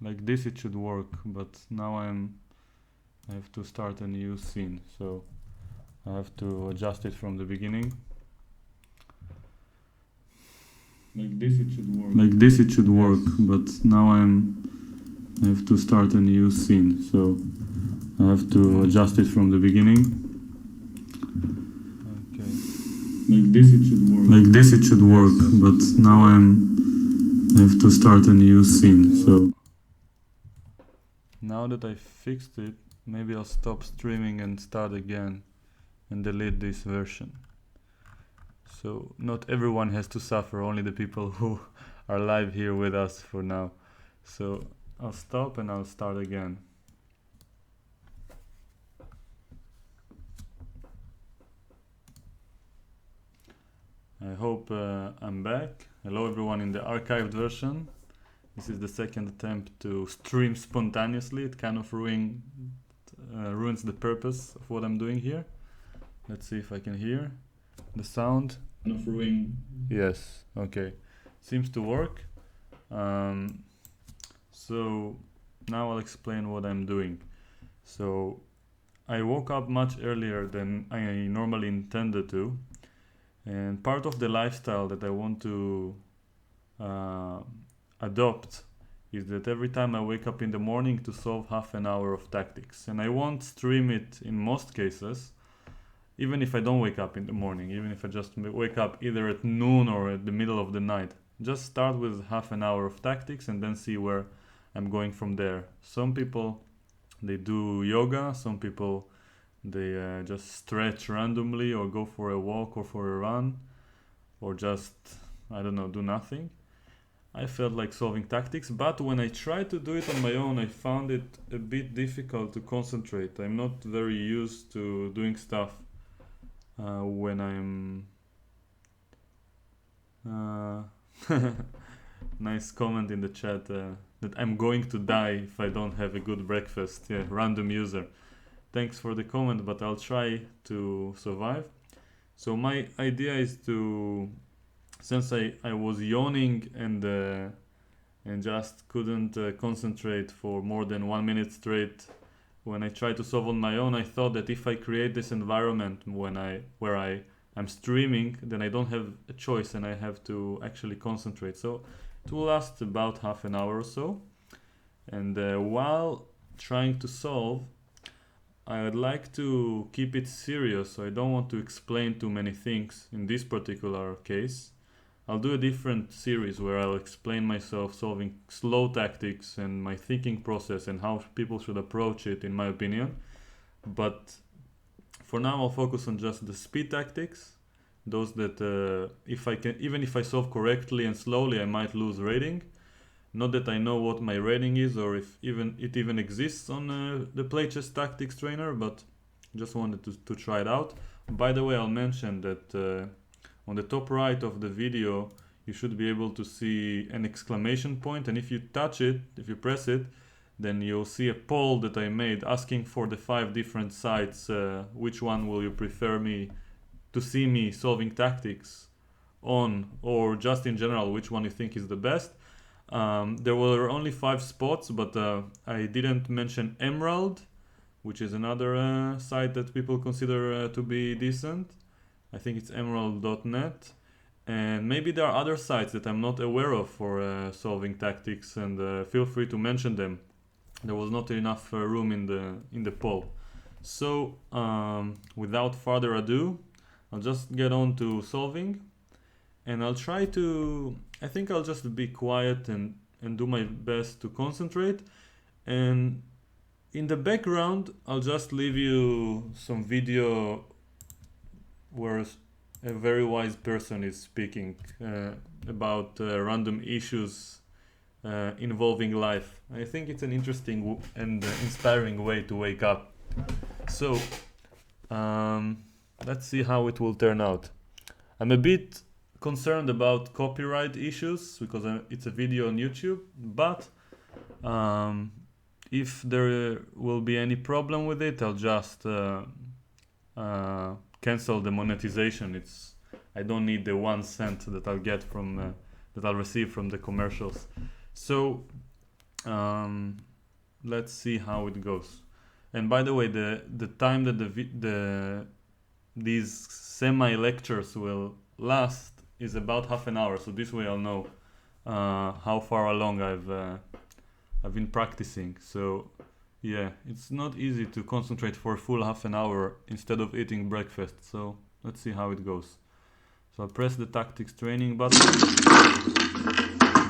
Like this it should work, but now I have to start a new scene, so I have to adjust it from the beginning. Like this it should work. Like this it should work, but now I have to start a new scene, so I have to adjust it from the beginning. Okay. Like this it should work. Like this it should work, but now I have to start a new scene, so now that I fixed it, maybe I'll stop streaming and start again and delete this version. So not everyone has to suffer, only the people who are live here with us for now. So I'll stop and I'll start again. I hope I'm back. Hello everyone in the archived version. This is the second attempt to stream spontaneously. It kind of ruins the purpose of what I'm doing here. Let's see if I can hear the sound. Kind of ruin. Yes, okay. Seems to work. So now I'll explain what I'm doing. So I woke up much earlier than I normally intended to. And part of the lifestyle that I want to adopt is that every time I wake up in the morning to solve half an hour of tactics. And I won't stream it in most cases, even if I don't wake up in the morning, even if I just wake up either at noon or at the middle of the night. Just start with half an hour of tactics and then see where I'm going from there. Some people, they do yoga, some people they just stretch randomly or go for a walk or for a run or just, I don't know, do nothing. I felt like solving tactics, but when I tried to do it on my own, I found it a bit difficult to concentrate. I'm not very used to doing stuff when I'm... nice comment in the chat that I'm going to die if I don't have a good breakfast. Yeah, random user. Thanks for the comment, but I'll try to survive. So my idea is to, since I was yawning and just couldn't concentrate for more than 1 minute straight when I tried to solve on my own, I thought that if I create this environment where I'm streaming, then I don't have a choice and I have to actually concentrate. So it will last about half an hour or so. And while trying to solve, I would like to keep it serious, so I don't want to explain too many things in this particular case. I'll do a different series where I'll explain myself solving slow tactics and my thinking process and how people should approach it, in my opinion. But for now I'll focus on just the speed tactics, those that even if I solve correctly and slowly, I might lose rating. Not that I know what my rating is or if it even exists on the Playchess tactics trainer, but just wanted to try it out. By the way, I'll mention that on the top right of the video, you should be able to see an exclamation point, and if you touch it, if you press it, then you'll see a poll that I made asking for the 5 different sites, which one will you prefer me to see me solving tactics on, or just in general, which one you think is the best. There were only 5 spots, but I didn't mention Emerald, which is another site that people consider to be decent. I think it's emerald.net. And maybe there are other sites that I'm not aware of for solving tactics, and feel free to mention them. There was not enough room in the poll. So without further ado, I'll just get on to solving. And I'll try to, I think I'll just be quiet and do my best to concentrate. And in the background, I'll just leave you some video where a very wise person is speaking about random issues involving life. I think it's an interesting and inspiring way to wake up. So let's see how it will turn out. I'm a bit concerned about copyright issues because it's a video on YouTube, but if there will be any problem with it, I'll just cancel the monetization. I don't need the 1 cent that I'll get from that I'll receive from the commercials. So let's see how it goes. And by the way, the time that these semi lectures will last is about half an hour. So this way I'll know how far along I've been practicing. So yeah, it's not easy to concentrate for a full half an hour instead of eating breakfast. So let's see how it goes. So I'll press the tactics training button.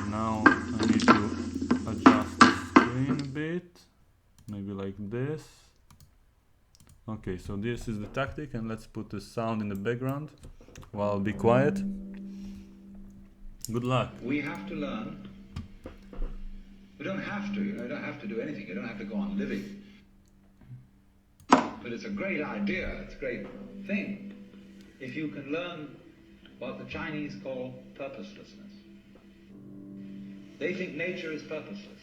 Now I need to adjust the screen a bit, maybe like this. Okay, so this is the tactic, and let's put the sound in the background while I'll be quiet. Good luck. We have to learn. We don't have to, you don't have to do anything. You don't have to go on living. But it's a great idea, it's a great thing, if you can learn what the Chinese call purposelessness. They think nature is purposeless.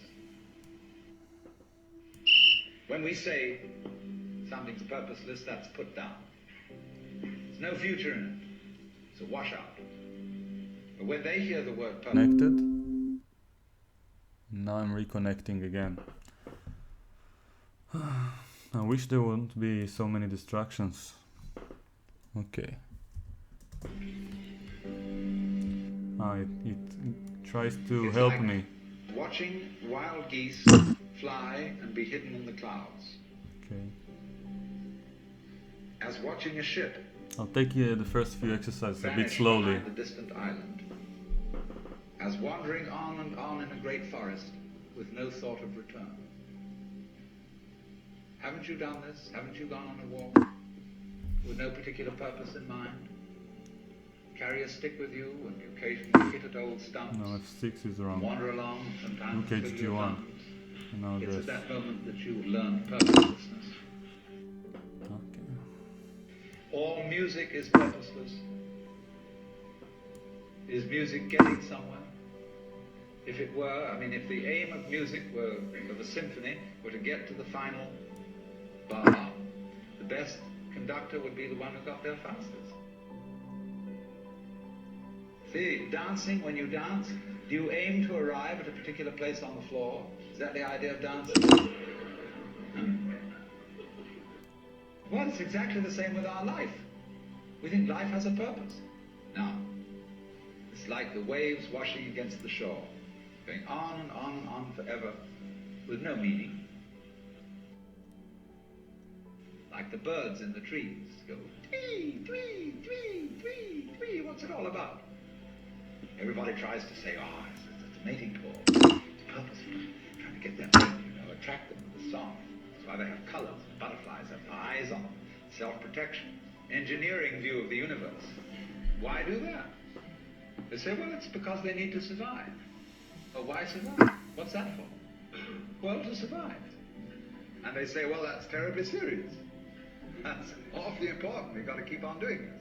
When we say something's purposeless, that's put down. There's no future in it. It's a washout. But when they hear the word purpose... Connected. Now I'm reconnecting again. I wish there wouldn't be so many distractions. Okay. It tries to It's help like me. watching wild geese fly and be hidden in the clouds. Okay. As watching a ship I'll take the first few exercises a bit vanish slowly. behind the distant island. As wandering on and on in a great forest with no thought of return. Haven't you done this? Haven't you gone on a walk with no particular purpose in mind? Carry a stick with you and you occasionally hit at old stumps. No, F6 is wrong. Wander along sometimes Okay, with it's your G1. thumbs. Now It's this. at that moment that you learn purposelessness. Okay. All music is purposeless. Is music getting somewhere? If it were, if the aim of music were, of a symphony, were to get to the final bar, the best conductor would be the one who got there fastest. See, dancing, when you dance, do you aim to arrive at a particular place on the floor? Is that the idea of dancing? Well, it's exactly the same with our life. We think life has a purpose. Now, it's like the waves washing against the shore, going on and on and on forever, with no meaning. Like the birds in the trees go, twee, twee, twee, twee, twee. What's it all about? Everybody tries to say, it's a mating call. It's purposeful. Trying to get them, attract them with the song. That's why they have colors. Butterflies have eyes on them. Self-protection. Engineering view of the universe. Why do that? They say, well, it's because they need to survive. Well, why survive? What's that for? Well, to survive. And they say, well, that's terribly serious. That's awfully important. We've got to keep on doing this.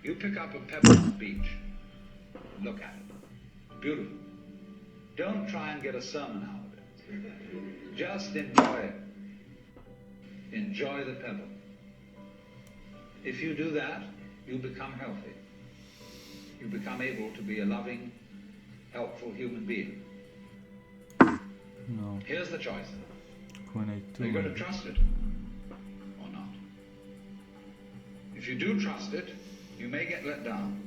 You pick up a pebble on the beach. Look at it. Beautiful. Don't try and get a sermon out of it. Just enjoy it. Enjoy the pebble. If you do that, you become healthy. You become able to be a loving, helpful human being. No. Here's the choice. Queen Are you A2. going to trust it or not? If you do trust it, you may get let down.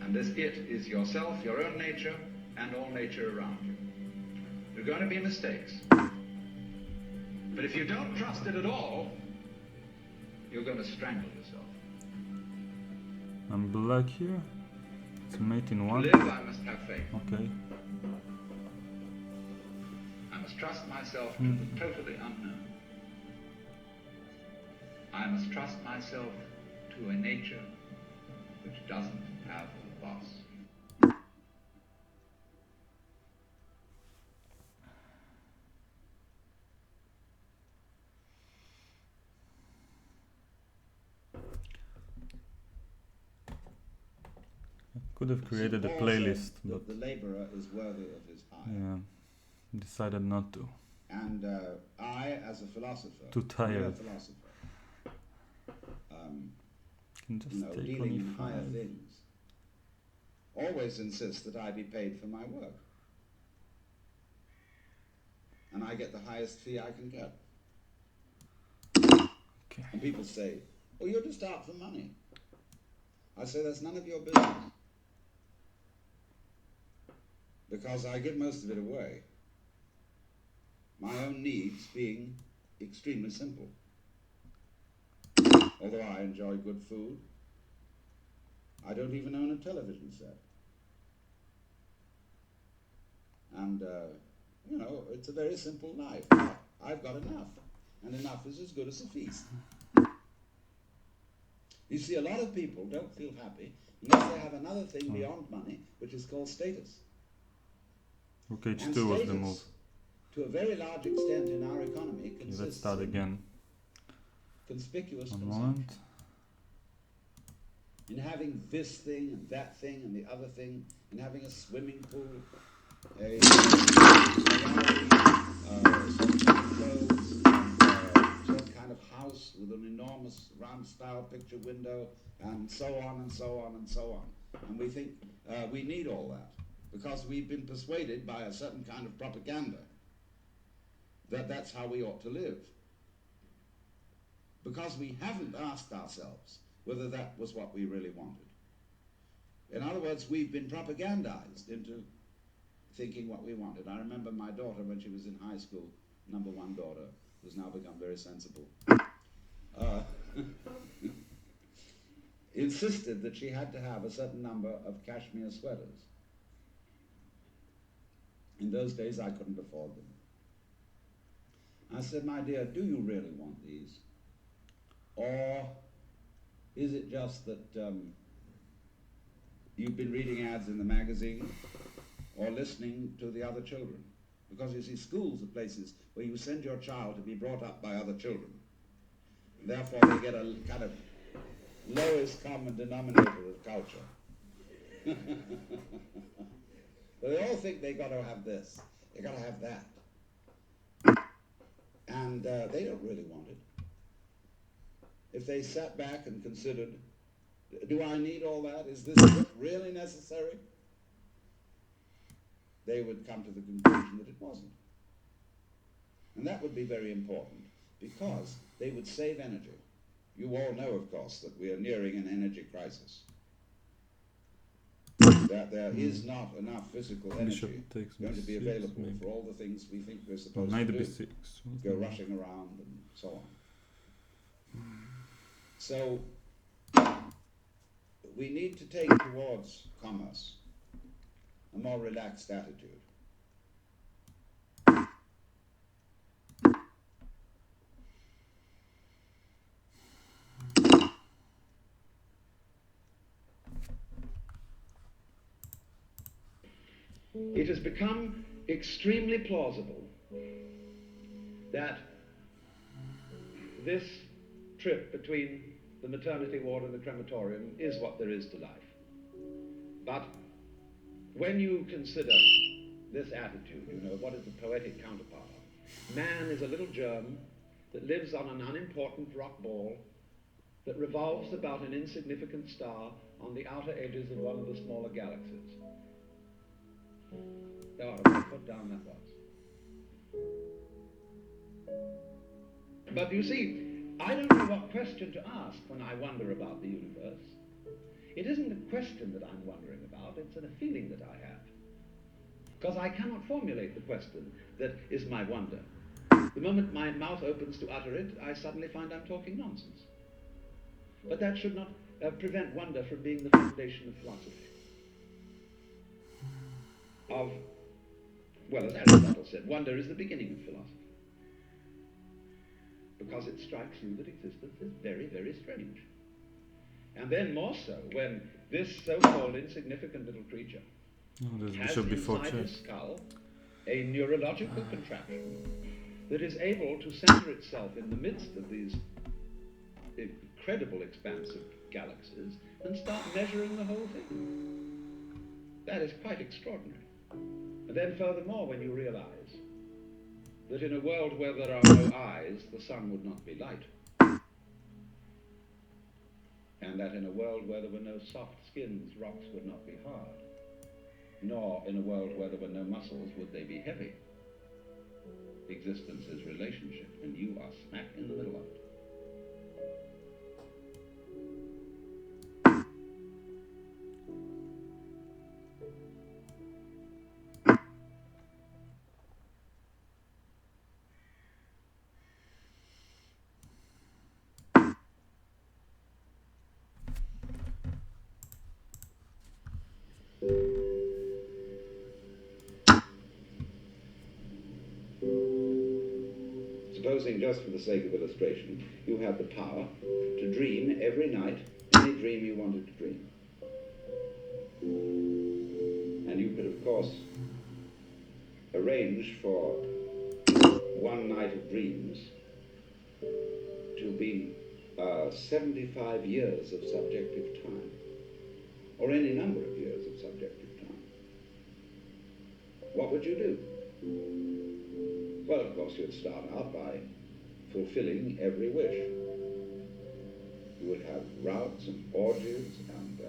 And this it is yourself, your own nature, and all nature around you. There are going to be mistakes. But if you don't trust it at all, you're going to strangle yourself. I'm black here. It's mate in To one. live, I must have faith. Okay. I must trust myself to the totally unknown. I must trust myself to a nature which doesn't have a boss. Could have created a playlist, but the laborer is worthy of his hire. yeah, decided not to. And I, as a philosopher, Too tired. a philosopher, Can just take dealing in higher on E5. things, always insists that I be paid for my work. And I get the highest fee I can get. Okay. And people say, oh, you're just out for money. I say, that's none of your business. Because I give most of it away. My own needs being extremely simple. Although I enjoy good food, I don't even own a television set. And, you know, it's a very simple life. I've got enough. And enough is as good as a feast. You see, a lot of people don't feel happy unless they have another thing beyond money, which is called status. Rook h2 And was the status, move. to a very large extent in our economy, Okay, let's consists start in again. conspicuous One consumption. moment. In having this thing and that thing and the other thing, in having a swimming pool, a Ferrari, some kind of clothes, and some kind of house with an enormous round-style picture window, and so on and so on and so on. And we think we need all that because we've been persuaded by a certain kind of propaganda that that's how we ought to live. Because we haven't asked ourselves whether that was what we really wanted. In other words, we've been propagandized into thinking what we wanted. I remember my daughter, when she was in high school, number one daughter, who's now become very sensible, insisted that she had to have a certain number of cashmere sweaters. In those days, I couldn't afford them. I said, my dear, do you really want these? Or is it just that you've been reading ads in the magazine or listening to the other children? Because you see, schools are places where you send your child to be brought up by other children. And therefore, they get a kind of lowest common denominator of culture. But they all think they got to have this, they got to have that. And they don't really want it. If they sat back and considered, do I need all that? Is this really necessary? They would come to the conclusion that it wasn't. And that would be very important because they would save energy. You all know, of course, that we are nearing an energy crisis. That there is not enough physical energy going to be available for all the things we think we're supposed to do. b6. Go rushing around and so on. So we need to take towards commerce a more relaxed attitude. It has become extremely plausible that this trip between the maternity ward and the crematorium is what there is to life. But when you consider this attitude, you know, what is the poetic counterpart of? Man is a little germ that lives on an unimportant rock ball that revolves about an insignificant star on the outer edges of one of the smaller galaxies. There are a foot down that was. But you see, I don't know what question to ask when I wonder about the universe. It isn't a question that I'm wondering about, it's a feeling that I have. Because I cannot formulate the question that is my wonder. The moment my mouth opens to utter it, I suddenly find I'm talking nonsense. But that should not prevent wonder from being the foundation of philosophy. Well, as Aristotle said, wonder is the beginning of philosophy. Because it strikes you that existence is very, very strange. And then more so when this so-called insignificant little creature has inside his skull a neurological contraption that is able to center itself in the midst of these incredible expanse of galaxies and start measuring the whole thing. That is quite extraordinary. And then furthermore, when you realize that in a world where there are no eyes, the sun would not be light. And that in a world where there were no soft skins, rocks would not be hard. nor in a world where there were no muscles would they be heavy. Existence is relationship, and you are smack in the middle of it. Supposing, just for the sake of illustration, you had the power to dream every night any dream you wanted to dream. And you could, of course, arrange for one night of dreams to be 75 years of subjective time, or any number of years of subjective time. What would you do? Well, of course, you'd start out by fulfilling every wish. You would have routs and orgies and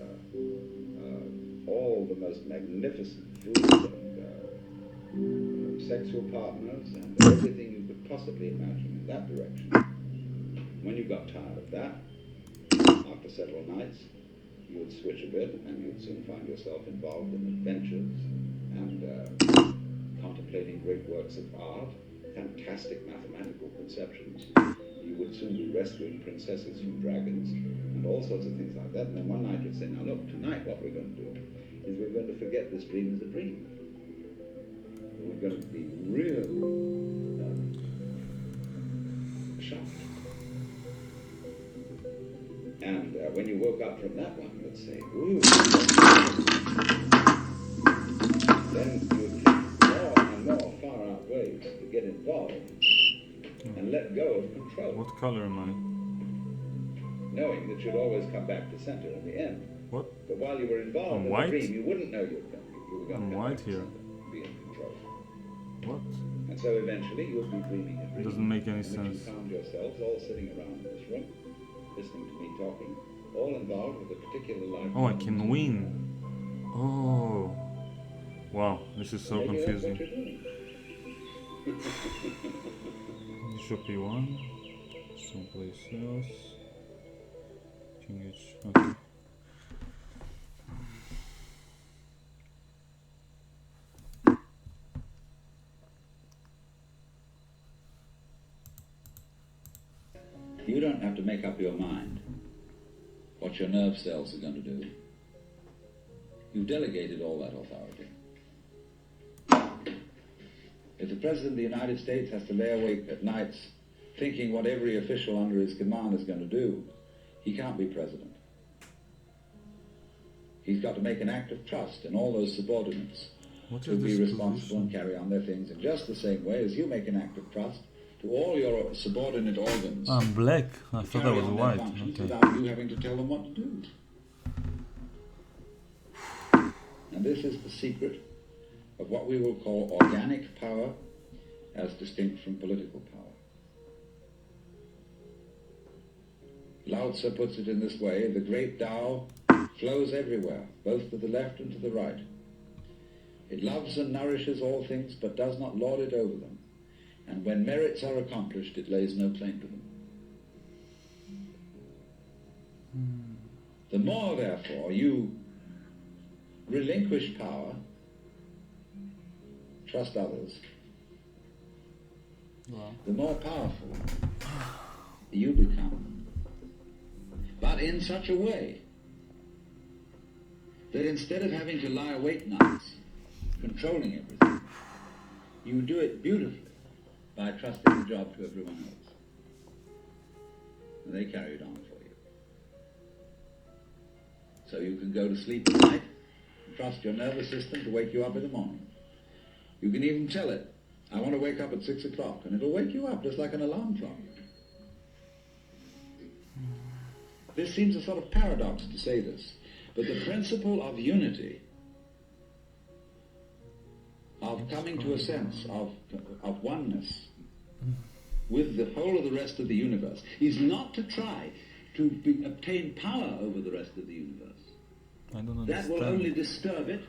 all the most magnificent food and sexual partners and everything you could possibly imagine in that direction. When you got tired of that, after several nights, you would switch a bit and you'd soon find yourself involved in adventures and contemplating great works of art, fantastic mathematical conceptions. You would soon be rescuing princesses from dragons and all sorts of things like that. And then one night you'd say, now look, tonight what we're going to do is we're going to forget this dream as a dream. We're going to be really shocked. And when you woke up from that one, you'd say, ooh. Then you would think more and more far-out ways to get involved and let go of control. What color am I? Knowing that you'd always come back to center in the end. What? But while you were involved in white? the dream, you wouldn't know you were going to White here. be in control. What? And so eventually you would be dreaming a dream. Doesn't make any in which sense. you found yourselves all sitting around in this room, listening to me talking, all involved with a particular life. Oh, I can win. Oh. Wow, this is so Maybe that's what confusing. you're doing. Bishop e1. Someplace else. King h. Okay. You don't have to make up your mind what your nerve cells are going to do. You've delegated all that authority. If the President of the United States has to lay awake at nights thinking what every official under his command is going to do, he can't be President. He's got to make an act of trust in all those subordinates What to is be this responsible and position? carry on their things in just the same way as you make an act of trust to all your subordinate organs. I'm black. I to thought I carry was on their white. functions Okay. without you having to tell them what to do. And this is the secret of what we will call organic power as distinct from political power. Lao Tzu puts it in this way: the great Tao flows everywhere, both to the left and to the right. It loves and nourishes all things, but does not lord it over them. And when merits are accomplished, it lays no claim to them. The more, therefore, you relinquish power, trust others, Wow. the more powerful you become. But in such a way that instead of having to lie awake nights controlling everything, you do it beautifully by trusting the job to everyone else. And they carry it on for you. So you can go to sleep at night and trust your nervous system to wake you up in the morning. You can even tell it, I want to wake up at 6 o'clock, and it'll wake you up just like an alarm clock. This seems a sort of paradox to say this, but the principle of unity, of coming to a sense of oneness with the whole of the rest of the universe, is not to try to obtain power over the rest of the universe. I don't That understand. will only disturb it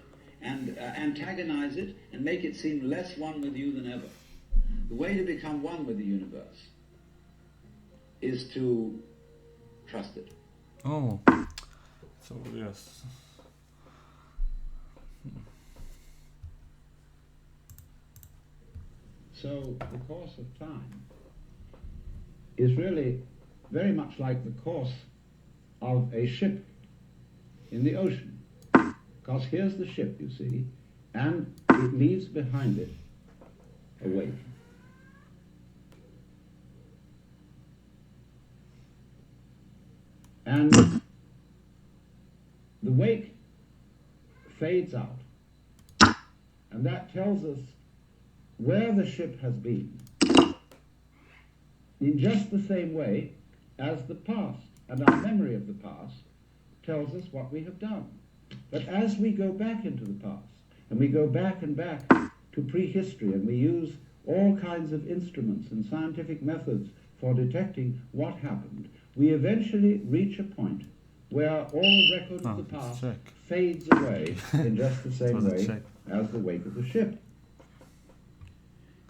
and antagonize it and make it seem less one with you than ever. The way to become one with the universe is to trust it. Oh, so yes. So the course of time is really very much like the course of a ship in the ocean. Because here's the ship, you see, and it leaves behind it a wake. And the wake fades out, and that tells us where the ship has been, in just the same way as the past and our memory of the past tells us what we have done. But as we go back into the past, and we go back and back to prehistory, and we use all kinds of instruments and scientific methods for detecting what happened, we eventually reach a point where all record of the past fades away in just the same way as the wake of the ship.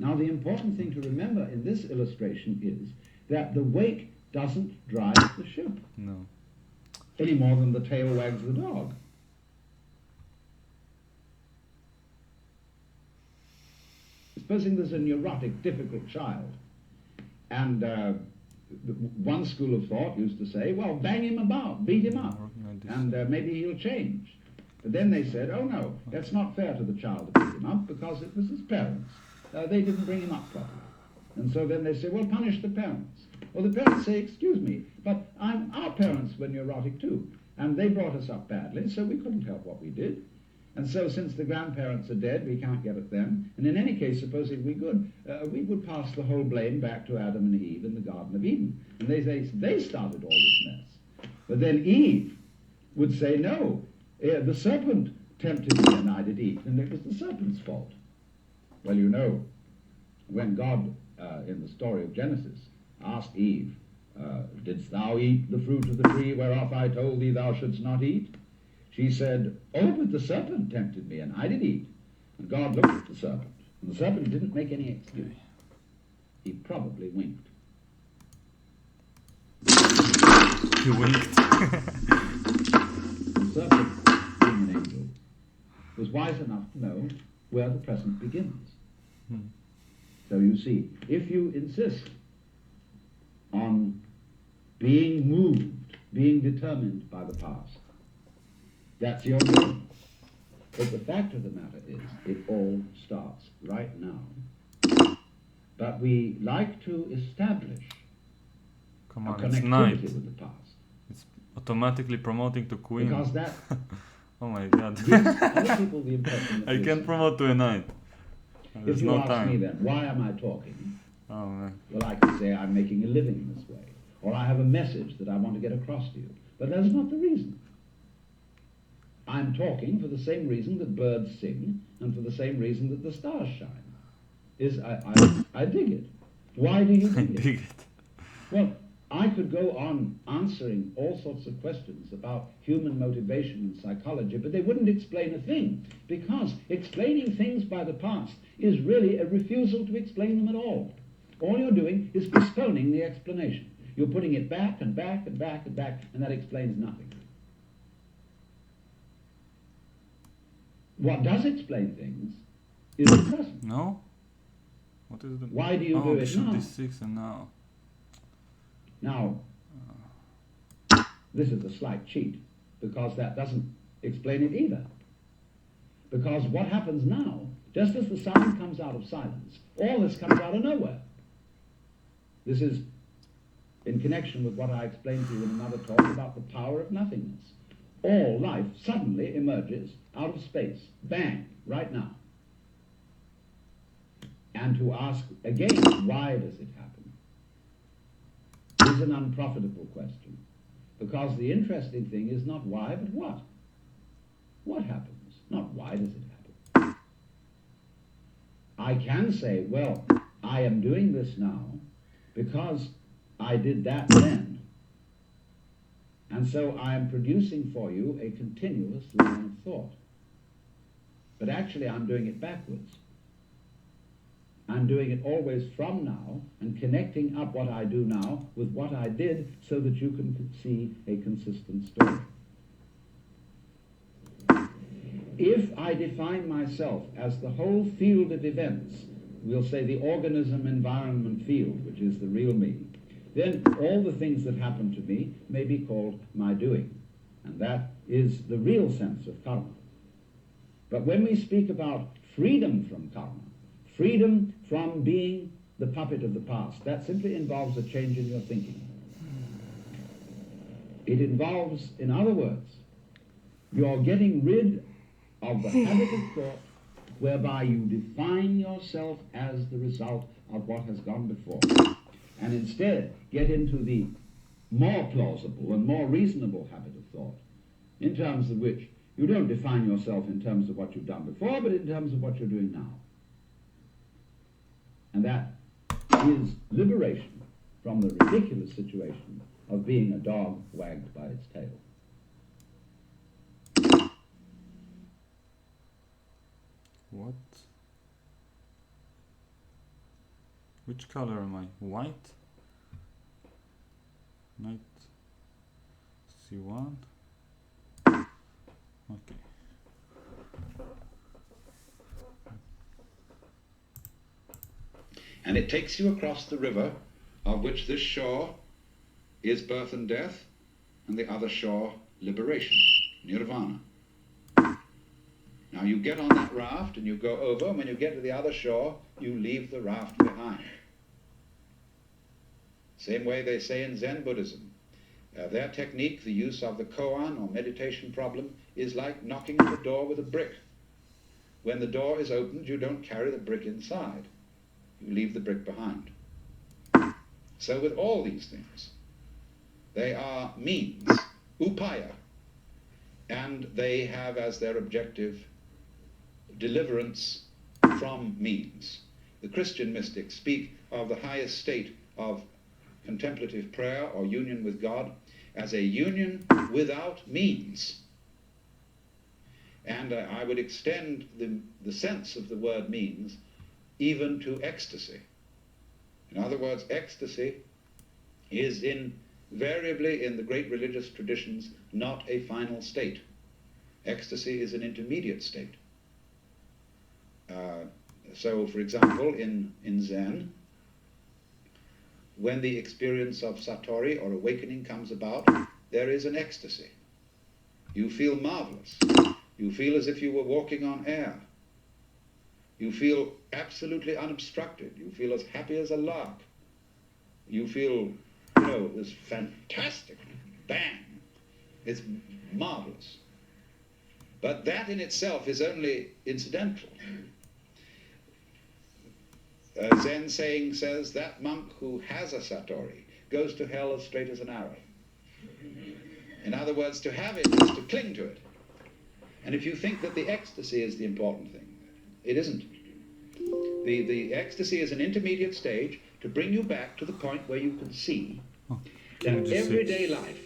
Now, the important thing to remember in this illustration is that the wake doesn't drive the ship. No. Any more than the tail wags the dog. Supposing there's a neurotic, difficult child, and one school of thought used to say, well, bang him about, beat him up, and maybe he'll change. But then they said, oh no, that's not fair to the child to beat him up, because it was his parents. They didn't bring him up properly. And so then they say, well, punish the parents. Well, the parents say, excuse me, but our parents were neurotic too, and they brought us up badly, so we couldn't help what we did. And so since the grandparents are dead, we can't get at them. And in any case, supposing we would pass the whole blame back to Adam and Eve in the Garden of Eden. And they say they started all this mess. But then Eve would say, no, the serpent tempted me and I did eat, and it was the serpent's fault. Well, you know, when God, in the story of Genesis, asked Eve, didst thou eat the fruit of the tree whereof I told thee thou shouldst not eat? She said, oh, but the serpent tempted me, and I did eat. And God looked at the serpent, and the serpent didn't make any excuse. He probably winked. He winked. The serpent, being an angel, was wise enough to know where the present begins. So you see, if you insist on being moved, being determined by the past, that's your doing. But the fact of the matter is, it all starts right now. But we like to establish a connectivity with the past. It's automatically promoting to Queen. Because that oh my God. gives other people the impression that I can't promote to a 9. There's if you no ask time. me then, why am I talking? Oh man. Well, I can say I'm making a living this way, or I have a message that I want to get across to you. But that's not the reason. I'm talking for the same reason that birds sing, and for the same reason that the stars shine. I dig it. Why do you dig it? Dig it. Well, I could go on answering all sorts of questions about human motivation and psychology, but they wouldn't explain a thing, because explaining things by the past is really a refusal to explain them at all. All you're doing is postponing the explanation. You're putting it back and back and back and back, and that explains nothing. What does explain things is the present. No? What is the... Why do you do it bishop now? d6 and now. Now, this is a slight cheat, because that doesn't explain it either. Because what happens now, just as the sound comes out of silence, all this comes out of nowhere. This is in connection with what I explained to you in another talk about the power of nothingness. All life suddenly emerges out of space. Bang, right now. And to ask again, why does it happen, is an unprofitable question. Because the interesting thing is not why, but what. What happens? Not why does it happen. I can say, well, I am doing this now because I did that then. And so I am producing for you a continuous line of thought. but actually I'm doing it backwards. I'm doing it always from now and connecting up what I do now with what I did so that you can see a consistent story. If I define myself as the whole field of events, we'll say the organism environment field, which is the real me, then all the things that happen to me may be called my doing. And that is the real sense of karma. But when we speak about freedom from karma, freedom from being the puppet of the past, that simply involves a change in your thinking. It involves, in other words, you're getting rid of the habit of thought whereby you define yourself as the result of what has gone before, and instead get into the more plausible and more reasonable habit of thought, in terms of which you don't define yourself in terms of what you've done before, but in terms of what you're doing now. And that is liberation from the ridiculous situation of being a dog wagged by its tail. What? Which color am I? White? Knight C1. Okay. And it takes you across the river, of which this shore is birth and death, and the other shore liberation, nirvana. Now you get on that raft and you go over, and when you get to the other shore, you leave the raft behind. Same way they say in Zen Buddhism. Their technique, the use of the koan or meditation problem, is like knocking at the door with a brick. When the door is opened, you don't carry the brick inside. You leave the brick behind. So with all these things, they are means, upaya, and they have as their objective deliverance from means. The Christian mystics speak of the highest state of contemplative prayer or union with God as a union without means. And I would extend the sense of the word means even to ecstasy. In other words, ecstasy is invariably in the great religious traditions not a final state. Ecstasy is an intermediate state. So, for example, in Zen, when the experience of satori or awakening comes about, there is an ecstasy. You feel marvelous. You feel as if you were walking on air. You feel absolutely unobstructed. You feel as happy as a lark. You feel, this fantastic bang. It's marvelous. But that in itself is only incidental. Zen saying says that monk who has a satori goes to hell as straight as an arrow. In other words, to have it is to cling to it. And if you think that the ecstasy is the important thing, it isn't. The ecstasy is an intermediate stage to bring you back to the point where you can see that everyday life,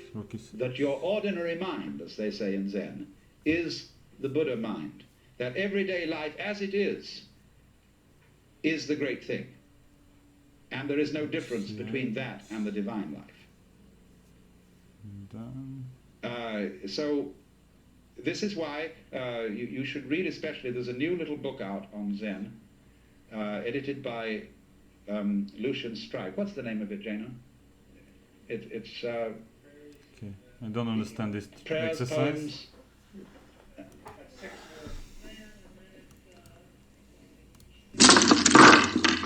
that your ordinary mind, as they say in Zen, is the Buddha mind. That everyday life as it is the great thing. And there is no difference between that and the divine life. So this is why you should read especially, there's a new little book out on Zen, edited by Lucian Strike. What's the name of it, Jana? It's okay. I don't understand this prayers, exercise. poems.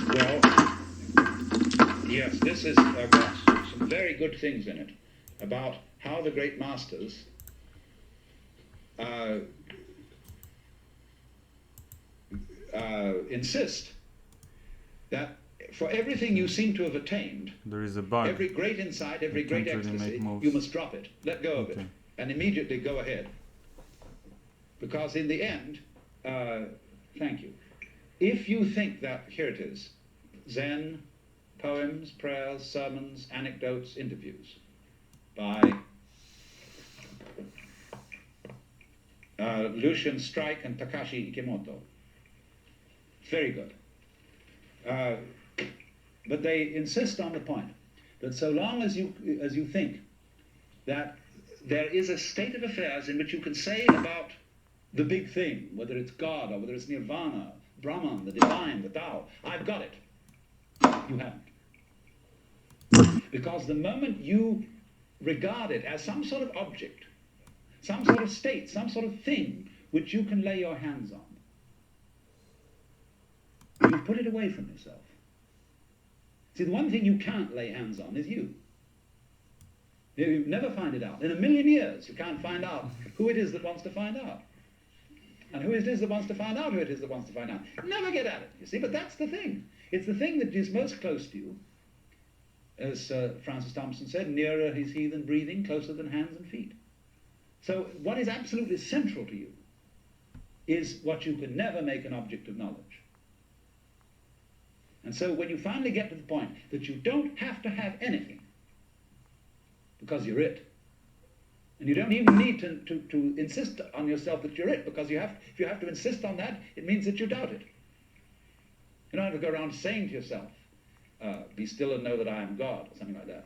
Well, yes, this has got some very good things in it about how the great masters insist that for everything you seem to have attained, there is a bug. every great insight, every You great can't really ecstasy, make moves. you must drop it, let go of it, Okay. and immediately go ahead. Because in the end, thank you, if you think that, here it is, Zen, poems, prayers, sermons, anecdotes, interviews, by Lucian Strike and Takashi Ikimoto. Very good. But they insist on the point that so long as you think that there is a state of affairs in which you can say about the big thing, whether it's God or whether it's Nirvana, Brahman, the divine, the Tao, I've got it. You haven't. Because the moment you regard it as some sort of object, some sort of state, some sort of thing which you can lay your hands on, you put it away from yourself. See, the one thing you can't lay hands on is you. You never find it out. In a million years, you can't find out who it is that wants to find out. And who it is that wants to find out who it is that wants to find out. Never get at it, you see, but that's the thing. It's the thing that is most close to you. As Francis Thompson said, nearer is he than breathing, closer than hands and feet. So what is absolutely central to you is what you can never make an object of knowledge. And so when you finally get to the point that you don't have to have anything, because you're it, and you don't even need to insist on yourself that you're it, because if you have to insist on that, it means that you doubt it. You don't have to go around saying to yourself, be still and know that I am God, or something like that.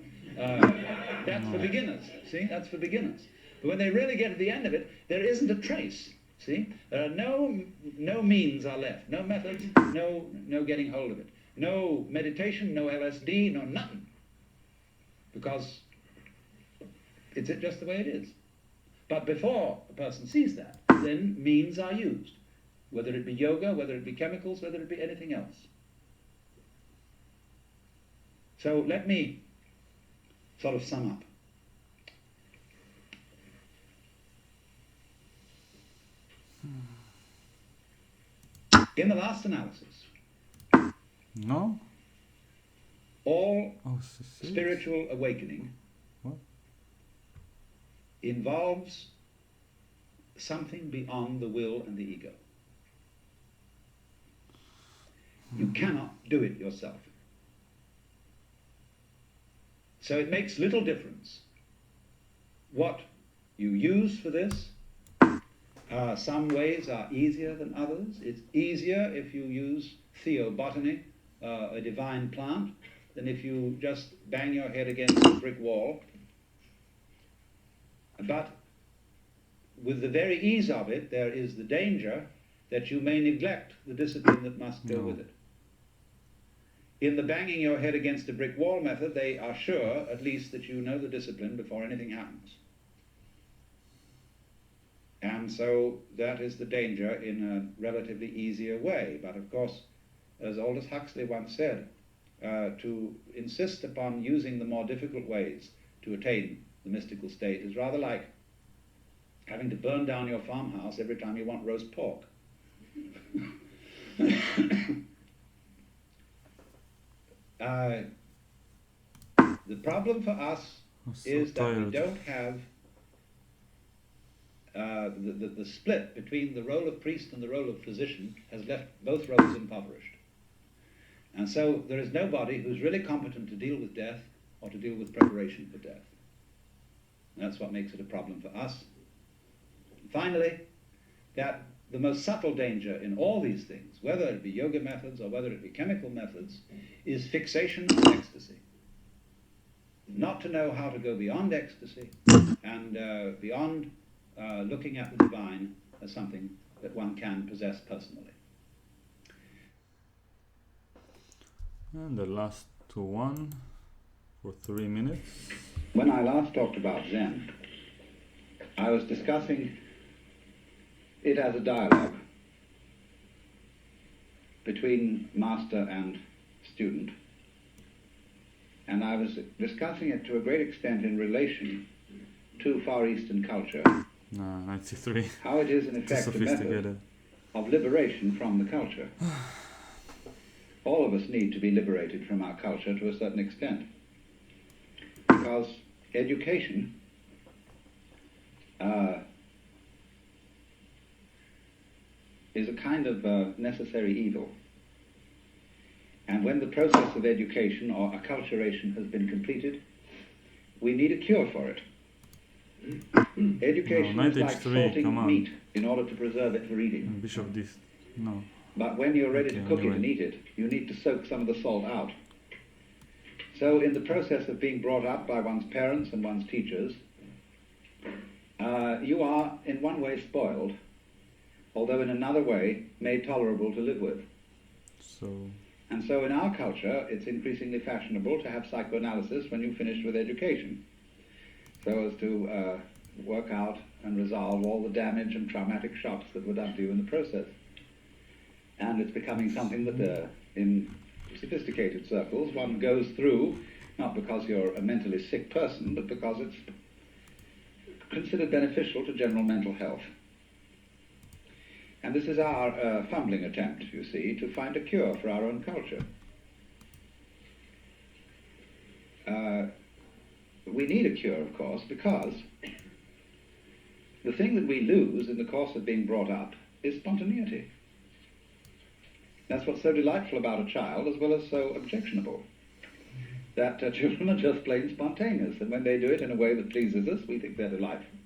That's for beginners, see? That's for beginners. But when they really get to the end of it, there isn't a trace, see? There are no means are left, no methods, no getting hold of it. No meditation, no LSD, no nothing. Because it's just the way it is. But before a person sees that, then means are used. Whether it be yoga, whether it be chemicals, whether it be anything else. So let me sort of sum up. In the last analysis, No? all Oh, spiritual awakening What? involves something beyond the will and the ego. You cannot do it yourself. So it makes little difference what you use for this. Some ways are easier than others. It's easier if you use theobotany, a divine plant, than if you just bang your head against a brick wall. But with the very ease of it, there is the danger that you may neglect the discipline that must go with it. In the banging your head against a brick wall method, they are sure, at least, that you know the discipline before anything happens. And so that is the danger in a relatively easier way. But of course, as Aldous Huxley once said, to insist upon using the more difficult ways to attain the mystical state is rather like having to burn down your farmhouse every time you want roast pork. The problem for us is that we don't have the split between the role of priest and the role of physician has left both roles impoverished. And so there is nobody who's really competent to deal with death or to deal with preparation for death. And that's what makes it a problem for us. And finally, that the most subtle danger in all these things, whether it be yoga methods or whether it be chemical methods, is fixation on ecstasy. Not to know how to go beyond ecstasy and beyond looking at the divine as something that one can possess personally. And the last one for 3 minutes. When I last talked about Zen, I was discussing it as a dialogue between master and student. And I was discussing it to a great extent in relation to Far Eastern culture. 93. How it is, in effect, a method of liberation from the culture. All of us need to be liberated from our culture to a certain extent. Because education is a kind of necessary evil. And when the process of education or acculturation has been completed, we need a cure for it. Education No, is knight like h3, salting come on. meat in order to preserve it for eating. And bishop this. No. But when you're ready Okay, to cook anyway. it and eat it, you need to soak some of the salt out. So in the process of being brought up by one's parents and one's teachers, you are in one way spoiled, although in another way made tolerable to live with. So And so in our culture, it's increasingly fashionable to have psychoanalysis when you've finished with education, so as to work out and resolve all the damage and traumatic shocks that were done to you in the process. And it's becoming something that in sophisticated circles one goes through, not because you're a mentally sick person, but because it's considered beneficial to general mental health. And this is our fumbling attempt, you see, to find a cure for our own culture. We need a cure, of course, because the thing that we lose in the course of being brought up is spontaneity. That's what's so delightful about a child, as well as so objectionable. That children are just plain spontaneous, and when they do it in a way that pleases us, we think they're delightful.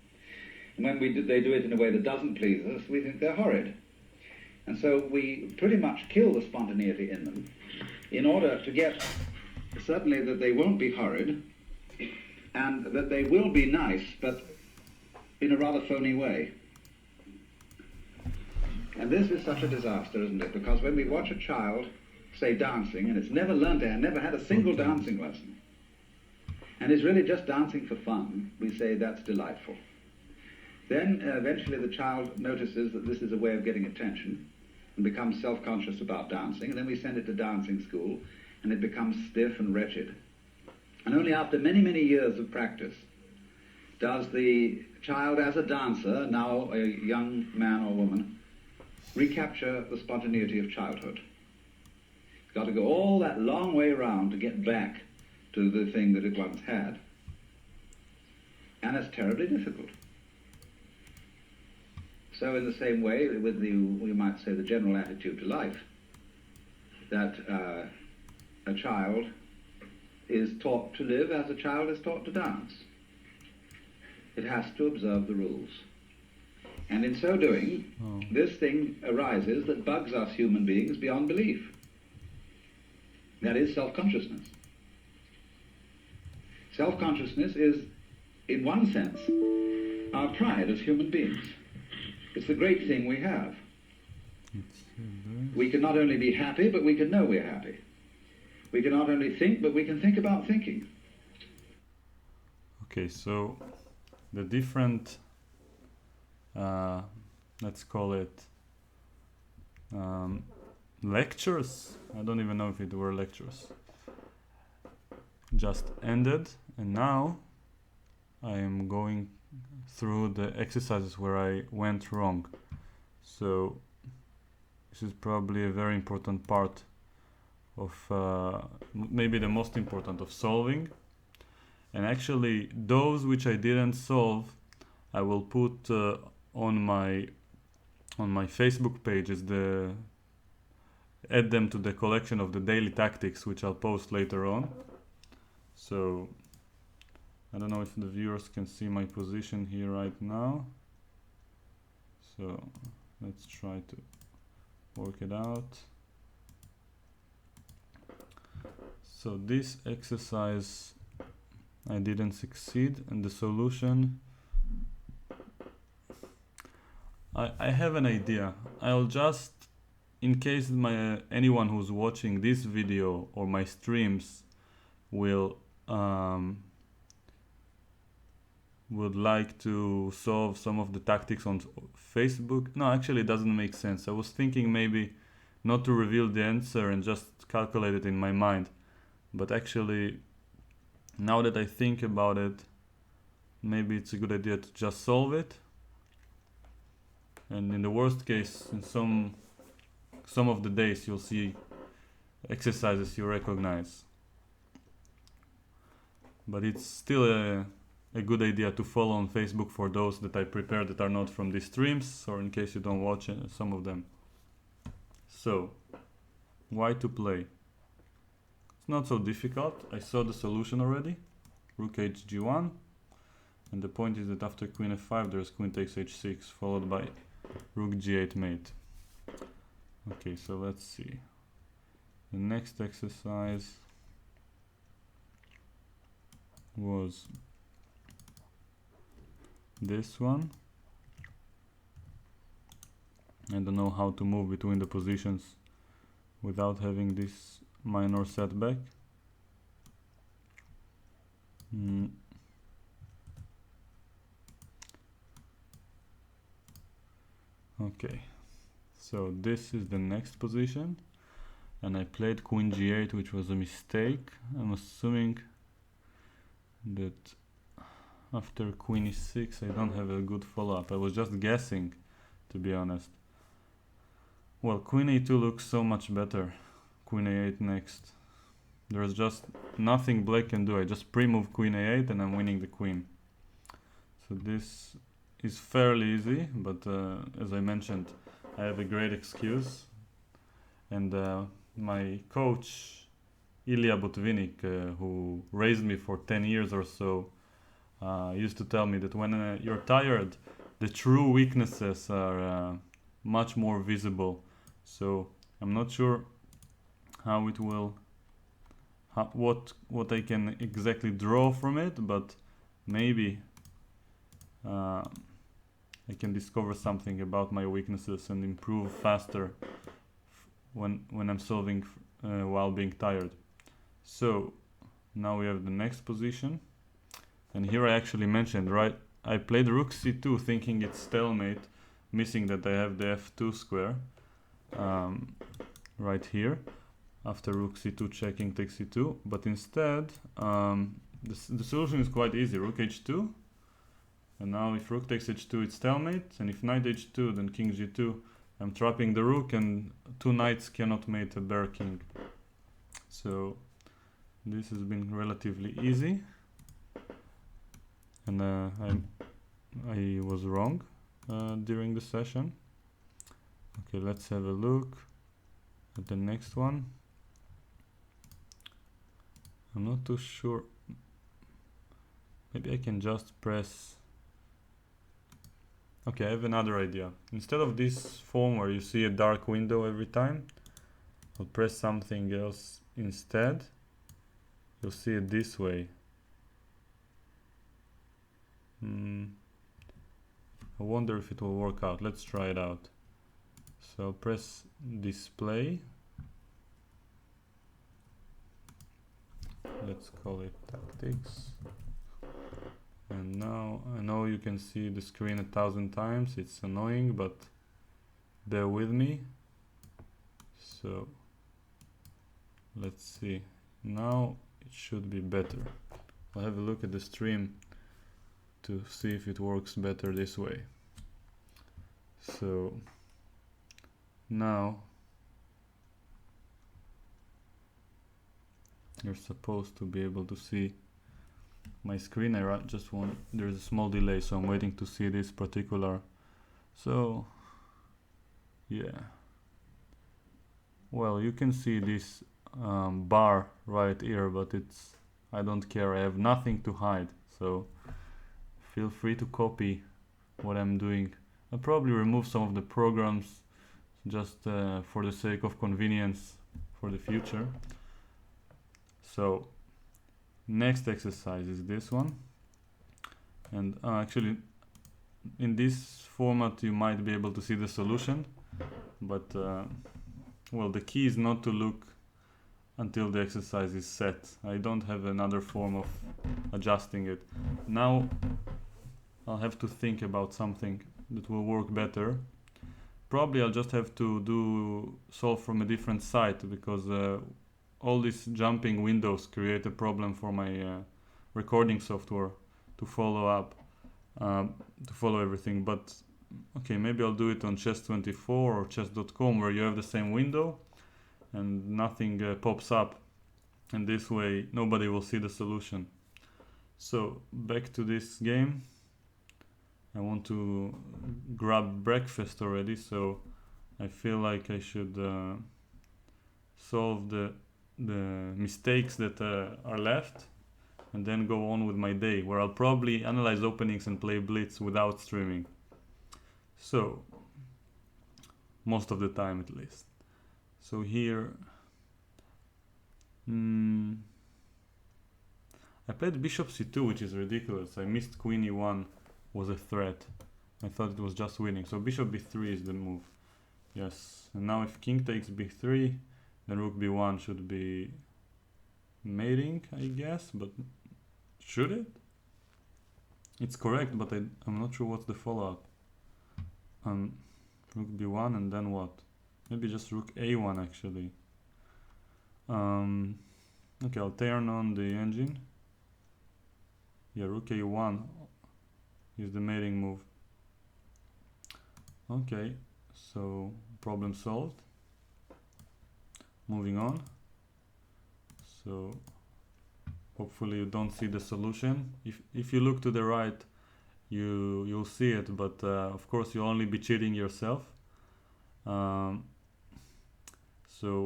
And when they do it in a way that doesn't please us, we think they're horrid. And so we pretty much kill the spontaneity in them in order to get, certainly, that they won't be horrid, and that they will be nice, but in a rather phony way. And this is such a disaster, isn't it? Because when we watch a child, say, dancing, and it's never learned it, and never had a single dancing lesson, and is really just dancing for fun, we say that's delightful. Then eventually the child notices that this is a way of getting attention and becomes self-conscious about dancing, and then we send it to dancing school, and it becomes stiff and wretched. And only after many, many years of practice does the child, as a dancer, now a young man or woman, recapture the spontaneity of childhood. It's got to go all that long way around to get back to the thing that it once had. And it's terribly difficult. So in the same way, with we might say, the general attitude to life, that a child is taught to live as a child is taught to dance. It has to observe the rules. And in so doing, this thing arises that bugs us human beings beyond belief. That is self-consciousness. Self-consciousness is, in one sense, our pride as human beings. It's the great thing we have. We can not only be happy, but we can know we're happy. We can not only think, but we can think about thinking. okay, so the different, let's call it, lectures, I don't even know if it were lectures, just ended, and now I am going through the exercises where I went wrong. So this is probably a very important part of, maybe the most important, of solving. And actually those which I didn't solve, I will put on my Facebook page as add them to the collection of the daily tactics, which I'll post later on. So I don't know if the viewers can see my position here right now. So let's try to work it out. So this exercise I didn't succeed, and the solution, I have an idea. I'll just, in case anyone who's watching this video or my streams would like to solve some of the tactics on Facebook. No, actually it doesn't make sense. I was thinking maybe not to reveal the answer and just calculate it in my mind. But actually, now that I think about it, maybe it's a good idea to just solve it. And in the worst case, in some of the days, you'll see exercises you recognize. But it's still a good idea to follow on Facebook for those that I prepare that are not from these streams, or in case you don't watch some of them. So, why to play? It's not so difficult. I saw the solution already. Rook hg1. And the point is that after queen f5 there's queen takes h6 followed by rook g8 mate. Okay, so let's see. The next exercise was this one. I don't know how to move between the positions without having this minor setback. Okay, so this is the next position, and I played queen g8, which was a mistake. I'm assuming that after queen e6 I don't have a good follow-up. I was just guessing, to be honest. Well, queen a2 looks so much better. Queen a8 next. There's just nothing black can do. I just pre-move queen a8 and I'm winning the queen. So this is fairly easy, but as I mentioned, I have a great excuse. And my coach, Ilya Botvinnik, who raised me for 10 years or so, used to tell me that when you're tired, the true weaknesses are much more visible. So I'm not sure how it will, what I can exactly draw from it, but maybe I can discover something about my weaknesses and improve faster when I'm solving while being tired. So now we have the next position, and here I actually mentioned, right, I played rook c2 thinking it's stalemate, missing that I have the f2 square right here after rook c2 checking takes c2, but instead the solution is quite easy. Rook h2, and now if rook takes h2 it's stalemate, and if knight h2 then king g2. I'm trapping the rook, and two knights cannot mate a bear king. So this has been relatively easy, and I was wrong during the session. Okay, let's have a look at the next one. I'm not too sure. Maybe I can just press. Okay, I have another idea. Instead of this form where you see a dark window every time, I'll press something else instead. You'll see it this way. I wonder if it will work out. Let's try it out. So I'll press display. Let's call it tactics. And now I know you can see the screen 1,000 times. It's annoying, but bear with me. So let's see. Now it should be better. I'll have a look at the stream to see if it works better this way. So now you're supposed to be able to see my screen. I just want, there's a small delay, so I'm waiting to see this particular. So yeah, well, you can see this bar right here, but it's, I don't care, I have nothing to hide, so feel free to copy what I'm doing. I'll probably remove some of the programs just for the sake of convenience for the future. So next exercise is this one, and actually in this format you might be able to see the solution, but well, the key is not to look until the exercise is set. I don't have another form of adjusting it. Now I'll have to think about something that will work better. Probably I'll just have to solve from a different site, because all these jumping windows create a problem for my recording software to follow up, to follow everything. But okay, maybe I'll do it on chess24 or chess.com, where you have the same window and nothing pops up, and this way nobody will see the solution. So back to this game. I want to grab breakfast already, so I feel like I should solve the mistakes that are left and then go on with my day, where I'll probably analyze openings and play blitz without streaming. So, most of the time at least. So here, I played bishop c2, which is ridiculous. I missed queen e1 was a threat. I thought it was just winning. So bishop b3 is the move. Yes, and now if king takes b3, then rook b1 should be mating, I guess, but should it? It's correct, but I'm not sure what's the follow-up. Rook b1 and then what? Maybe just rook a1 actually. Okay, I'll turn on the engine. Yeah, rook a1 is the mating move. Okay, so problem solved. Moving on. So hopefully you don't see the solution. If you look to the right, you'll see it, but of course you'll only be cheating yourself. So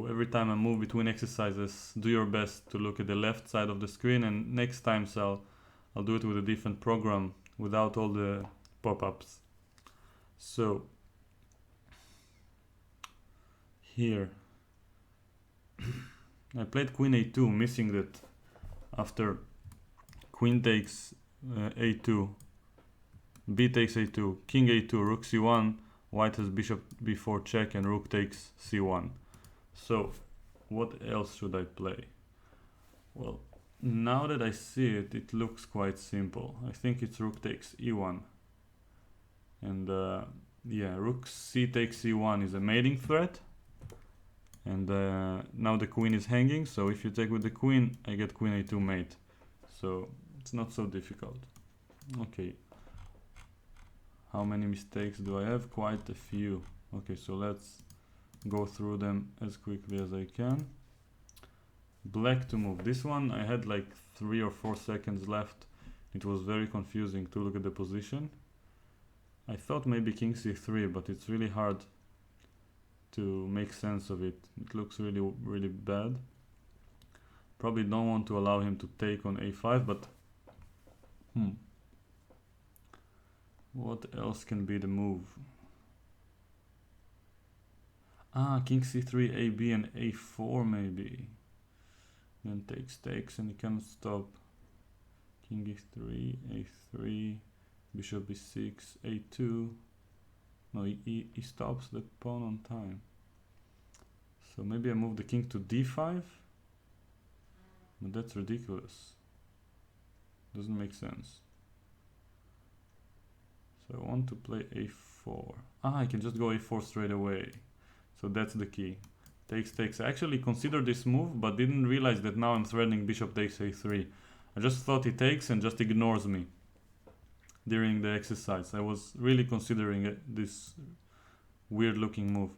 every time I move between exercises, do your best to look at the left side of the screen, and next time I'll do it with a different program without all the pop-ups. So here I played queen a2, missing that after queen takes a2, b takes a2, king a2, rook c1, white has bishop b4 check, and rook takes c1. So what else should I play? Well, now that I see it, it looks quite simple. I think it's rook takes e1. And yeah, rook c takes e1 is a mating threat. And now the queen is hanging, so if you take with the queen, I get queen a2 mate. So it's not so difficult. Okay. How many mistakes do I have? Quite a few. Okay, so let's go through them as quickly as I can. Black to move. This one I had like 3 or 4 seconds left. It was very confusing to look at the position. I thought maybe king c3, but it's really hard to make sense of it. It looks really bad. Probably don't want to allow him to take on a5, but what else can be the move? King c3, ab, and a4 maybe. Then takes, and he cannot stop. King e3, a3, bishop b6, a2. No, he stops the pawn on time. So maybe I move the king to d5. But that's ridiculous. Doesn't make sense. So I want to play a4. I can just go a4 straight away. So that's the key. Takes. I actually considered this move, but didn't realize that now I'm threatening bishop takes a3. I just thought he takes and just ignores me during the exercise. I was really considering this weird looking move.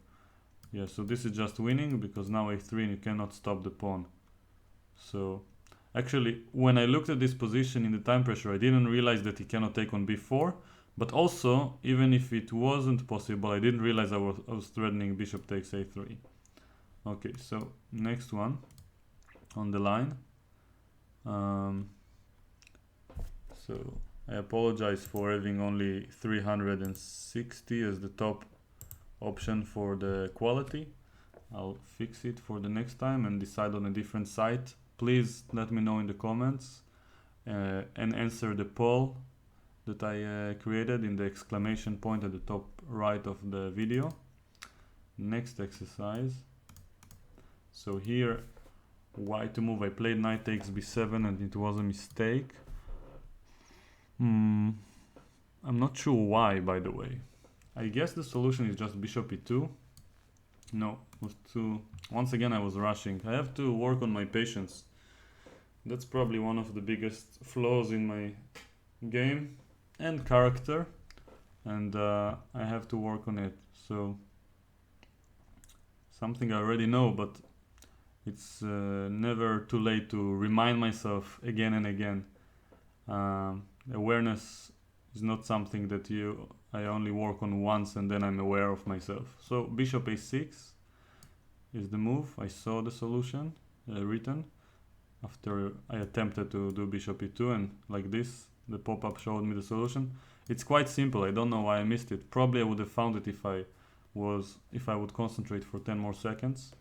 Yeah, so this is just winning because now a3 and you cannot stop the pawn. So actually, when I looked at this position in the time pressure, I didn't realize that he cannot take on b4. But also, even if it wasn't possible, I didn't realize I was threatening bishop takes a3. Okay, so next one on the line. So I apologize for having only 360 as the top option for the quality. I'll fix it for the next time and decide on a different site. Please let me know in the comments and answer the poll that I created in the exclamation point at the top right of the video. Next exercise. So here, white to move. I played knight takes b7 and it was a mistake. I'm not sure why, by the way. I guess the solution is just bishop e2. No, it was too... Once again, I was rushing. I have to work on my patience. That's probably one of the biggest flaws in my game and character, and I have to work on it. So something I already know, but it's never too late to remind myself again and again. Awareness is not something that I only work on once and then I'm aware of myself. So bishop a6 is the move. I saw the solution written. after I attempted to do bishop e2, and like this the pop-up showed me the solution. It's quite simple. I don't know why I missed it. Probably I would have found it if I would concentrate for 10 more seconds.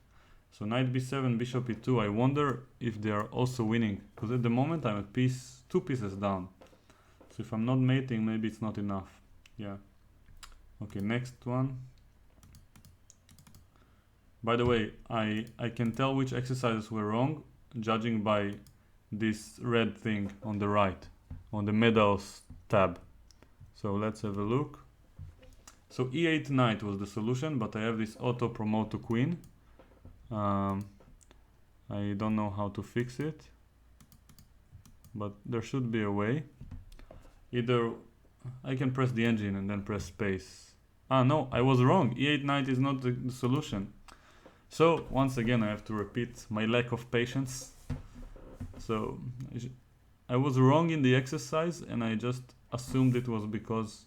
So knight b7, bishop e2. I wonder if they are also winning, because at the moment I'm a piece, 2 pieces down. So if I'm not mating, maybe it's not enough. Yeah. Okay, next one. By the way, I can tell which exercises were wrong judging by this red thing on the right, on the medals tab. So let's have a look. So e8 knight was the solution, but I have this auto promote to queen. I don't know how to fix it, but there should be a way. Either I can press the engine and then press space. Ah no, I was wrong. e8 knight is not the solution. So once again I have to repeat my lack of patience. So I was wrong in the exercise, and I just assumed it was because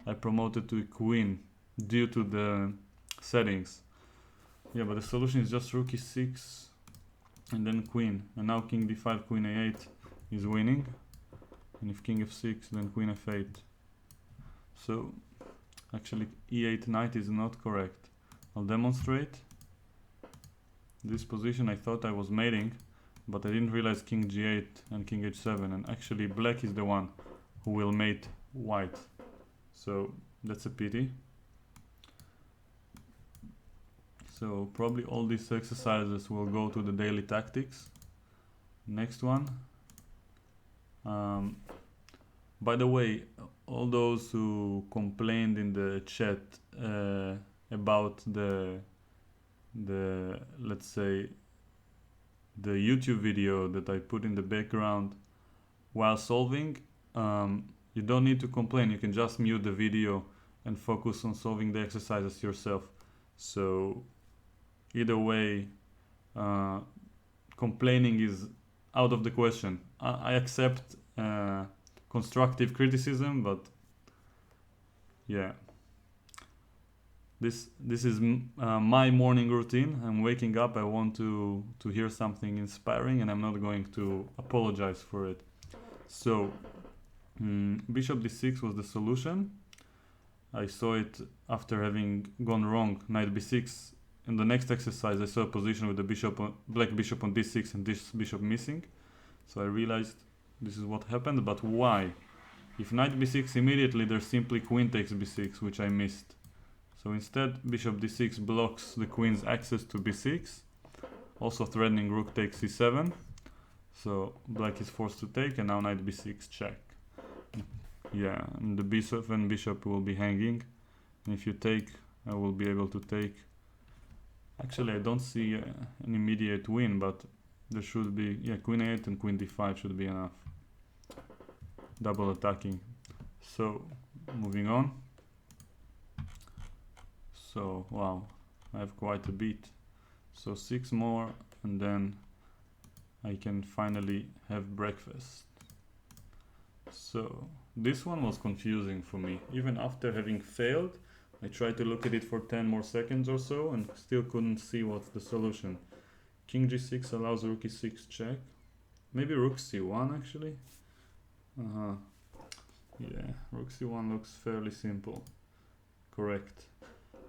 I promoted to a queen due to the settings. Yeah, but the solution is just rook e6 and then queen, and now king d5, queen a8 is winning, and if king f6 then queen f8. So actually e8 knight is not correct. I'll demonstrate. This position I thought I was mating, but I didn't realize king g8 and king h7, and actually black is the one who will mate white. So that's a pity. So probably all these exercises will go to the daily tactics. Next one. By the way, all those who complained in the chat about the let's say the YouTube video that I put in the background while solving, you don't need to complain. You can just mute the video and focus on solving the exercises yourself. So either way, complaining is out of the question. I accept constructive criticism, but yeah, this is my morning routine. I'm waking up, I want to hear something inspiring, and I'm not going to apologize for it. So bishop d6 was the solution. I saw it after having gone wrong, knight b6. In the next exercise I saw a position with the bishop black bishop on d6 and this bishop missing. So I realized this is what happened, but why? If knight b6 immediately, there's simply queen takes b6, which I missed. So instead bishop d6 blocks the queen's access to b6, also threatening rook takes c7. So black is forced to take, and now knight b6 check. Yeah, and the b7 bishop will be hanging, and if you take, I will be able to take. Actually, I don't see an immediate win, but there should be, yeah, queen a8 and queen d5 should be enough. Double attacking. So moving on. So wow, I have quite a beat. So 6 more, and then I can finally have breakfast. So this one was confusing for me. Even after having failed, I tried to look at it for 10 more seconds or so and still couldn't see what's the solution. King g6 allows rook e6 check. Maybe rook c1 actually. Yeah, rook c1 looks fairly simple. Correct.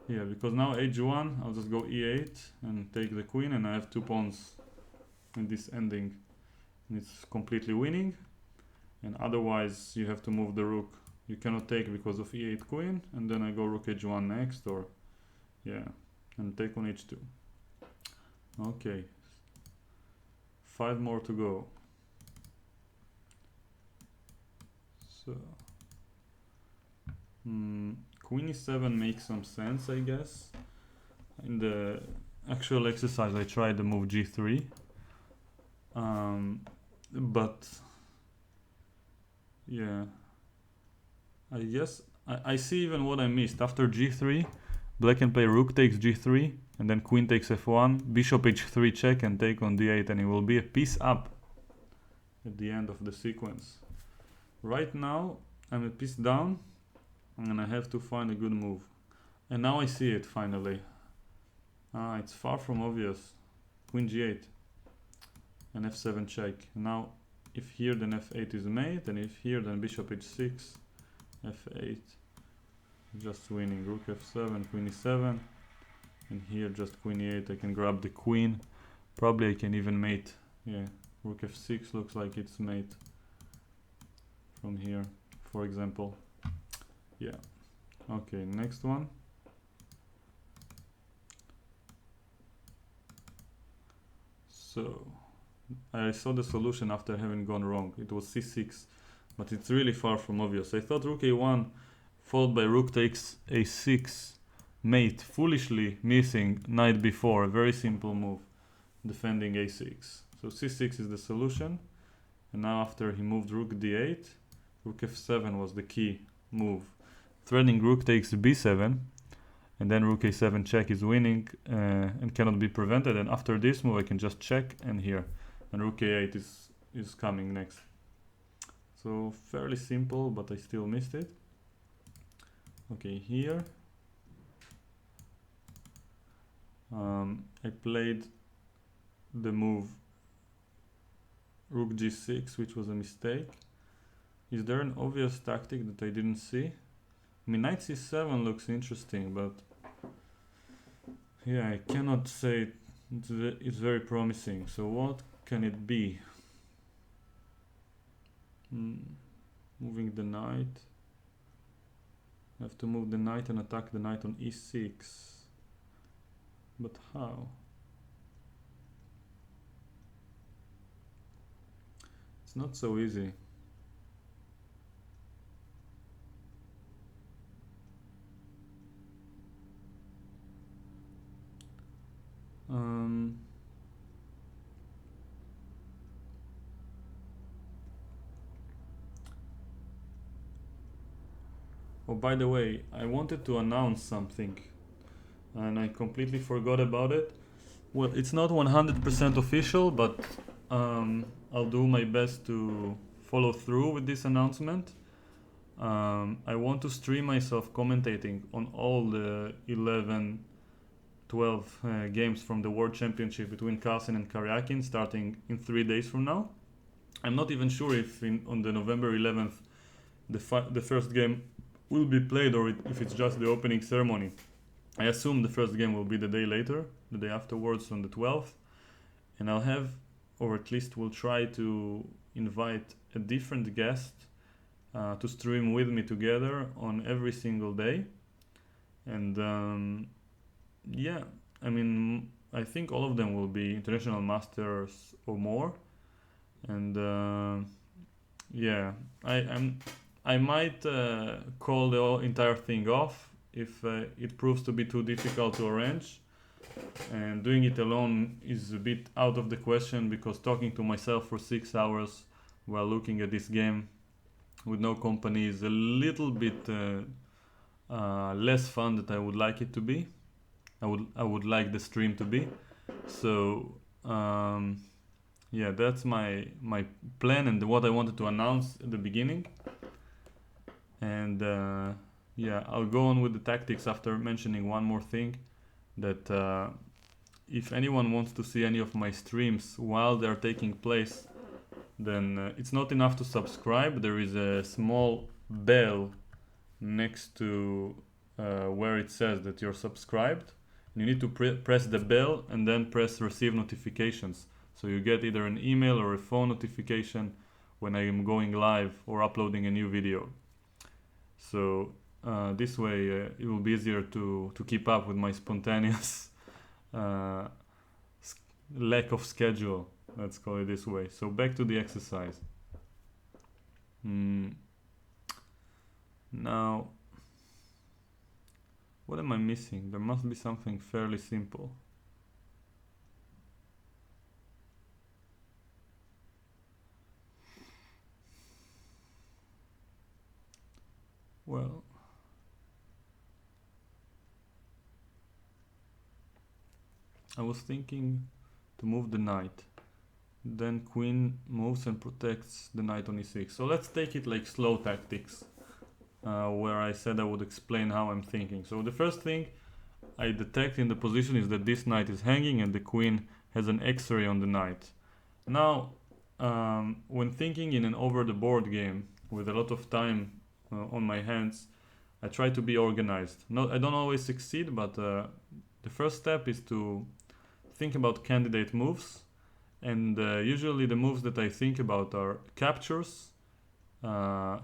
Yeah, because now h1, I'll just go e8 and take the queen, and I have 2 pawns in this ending. And it's completely winning. And otherwise you have to move the rook. You cannot take because of e8 queen, and then I go rook h1 next, or yeah, and take on h2. Okay, 5 more to go. So queen e7 makes some sense, I guess. In the actual exercise I tried the move g3, but yeah, I guess I see even what I missed. After g3, black can play rook takes g3, and then queen takes f1, bishop h3 check, and take on d8, and it will be a piece up at the end of the sequence. Right now I'm a piece down, and I have to find a good move. And now I see it finally. It's far from obvious. Queen g8. and f7 check. Now if here then f8 is mate, and if here then bishop h6, f8, just winning. Rook f7, queen e7, and here just queen e8. I can grab the queen. Probably I can even mate. Yeah, rook f6 looks like it's mate from here, for example. Yeah. Okay, next one. So I saw the solution after having gone wrong. It was c6, but it's really far from obvious. I thought rook a1 followed by rook takes a6 mate, foolishly missing knight b4, a very simple move, defending a6. So c6 is the solution, and now after he moved rook d8, rook f7 was the key move. Threatening rook takes b7, and then rook a7 check is winning and cannot be prevented, and after this move I can just check, and here, and rook a8 is coming next. So fairly simple, but I still missed it. Okay, here I played the move rook g6, which was a mistake. Is there an obvious tactic that I didn't see? I mean, knight c7 looks interesting, but yeah, I cannot say it's very promising. So what can it be? Moving the knight. I have to move the knight and attack the knight on e6. But how? It's not so easy. Oh, by the way, I wanted to announce something and I completely forgot about it. Well, it's not 100% official, but I'll do my best to follow through with this announcement. I want to stream myself commentating on all the 11, 12 games from the World Championship between Carlsen and Karyakin starting in 3 days from now. I'm not even sure if on the November 11th the first game will be played or if it's just the opening ceremony. I assume the first game will be the day later, the day afterwards on the 12th, and I'll have, or at least will try to invite a different guest to stream with me together on every single day. And yeah, I mean, I think all of them will be international masters or more. And yeah, I might call the entire thing off if it proves to be too difficult to arrange. And doing it alone is a bit out of the question, because talking to myself for 6 hours while looking at this game with no company is a little bit less fun than I would like it to be. I would like the stream to be. So yeah, that's my plan and what I wanted to announce at the beginning. And yeah, I'll go on with the tactics after mentioning one more thing, that if anyone wants to see any of my streams while they're taking place, then it's not enough to subscribe. There is a small bell next to where it says that you're subscribed. You need to press the bell and then press receive notifications, so you get either an email or a phone notification when I am going live or uploading a new video. So this way it will be easier to keep up with my spontaneous lack of schedule, let's call it this way. So back to the exercise. Now, what am I missing? There must be something fairly simple. Well, I was thinking to move the knight. Then queen moves and protects the knight on e6. So let's take it like slow tactics, where I said I would explain how I'm thinking. So the first thing I detect in the position is that this knight is hanging and the queen has an x-ray on the knight. Now, when thinking in an over-the-board game with a lot of time on my hands, I try to be organized. I don't always succeed, but the first step is to think about candidate moves. And usually the moves that I think about are captures,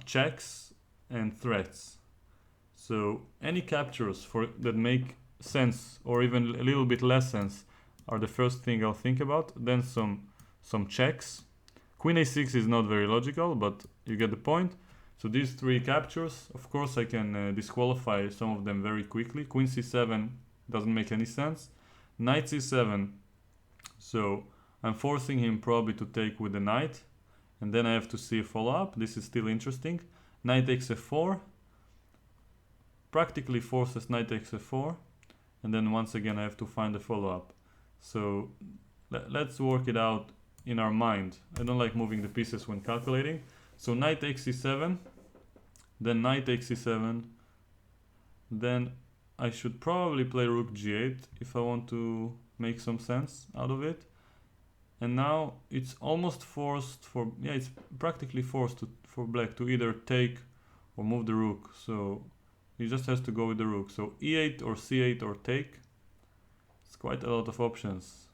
checks, and threats. So any captures that make sense or even a little bit less sense are the first thing I'll think about. Then some checks. Queen a6 is not very logical, but you get the point. So these three captures, of course I can disqualify some of them very quickly. Queen c7 doesn't make any sense. Knight c7, so I'm forcing him probably to take with the knight, and then I have to see a follow-up. This is still interesting. Knight takes f4, practically forces knight takes f4, and then once again I have to find a follow-up. So let's work it out in our mind. I don't like moving the pieces when calculating. So knight takes c7, then knight takes c7, then I should probably play rook g8 if I want to make some sense out of it. And now it's almost forced for, yeah, it's practically forced for black to either take or move the rook. So he just has to go with the rook. So e8 or c8 or take. It's quite a lot of options.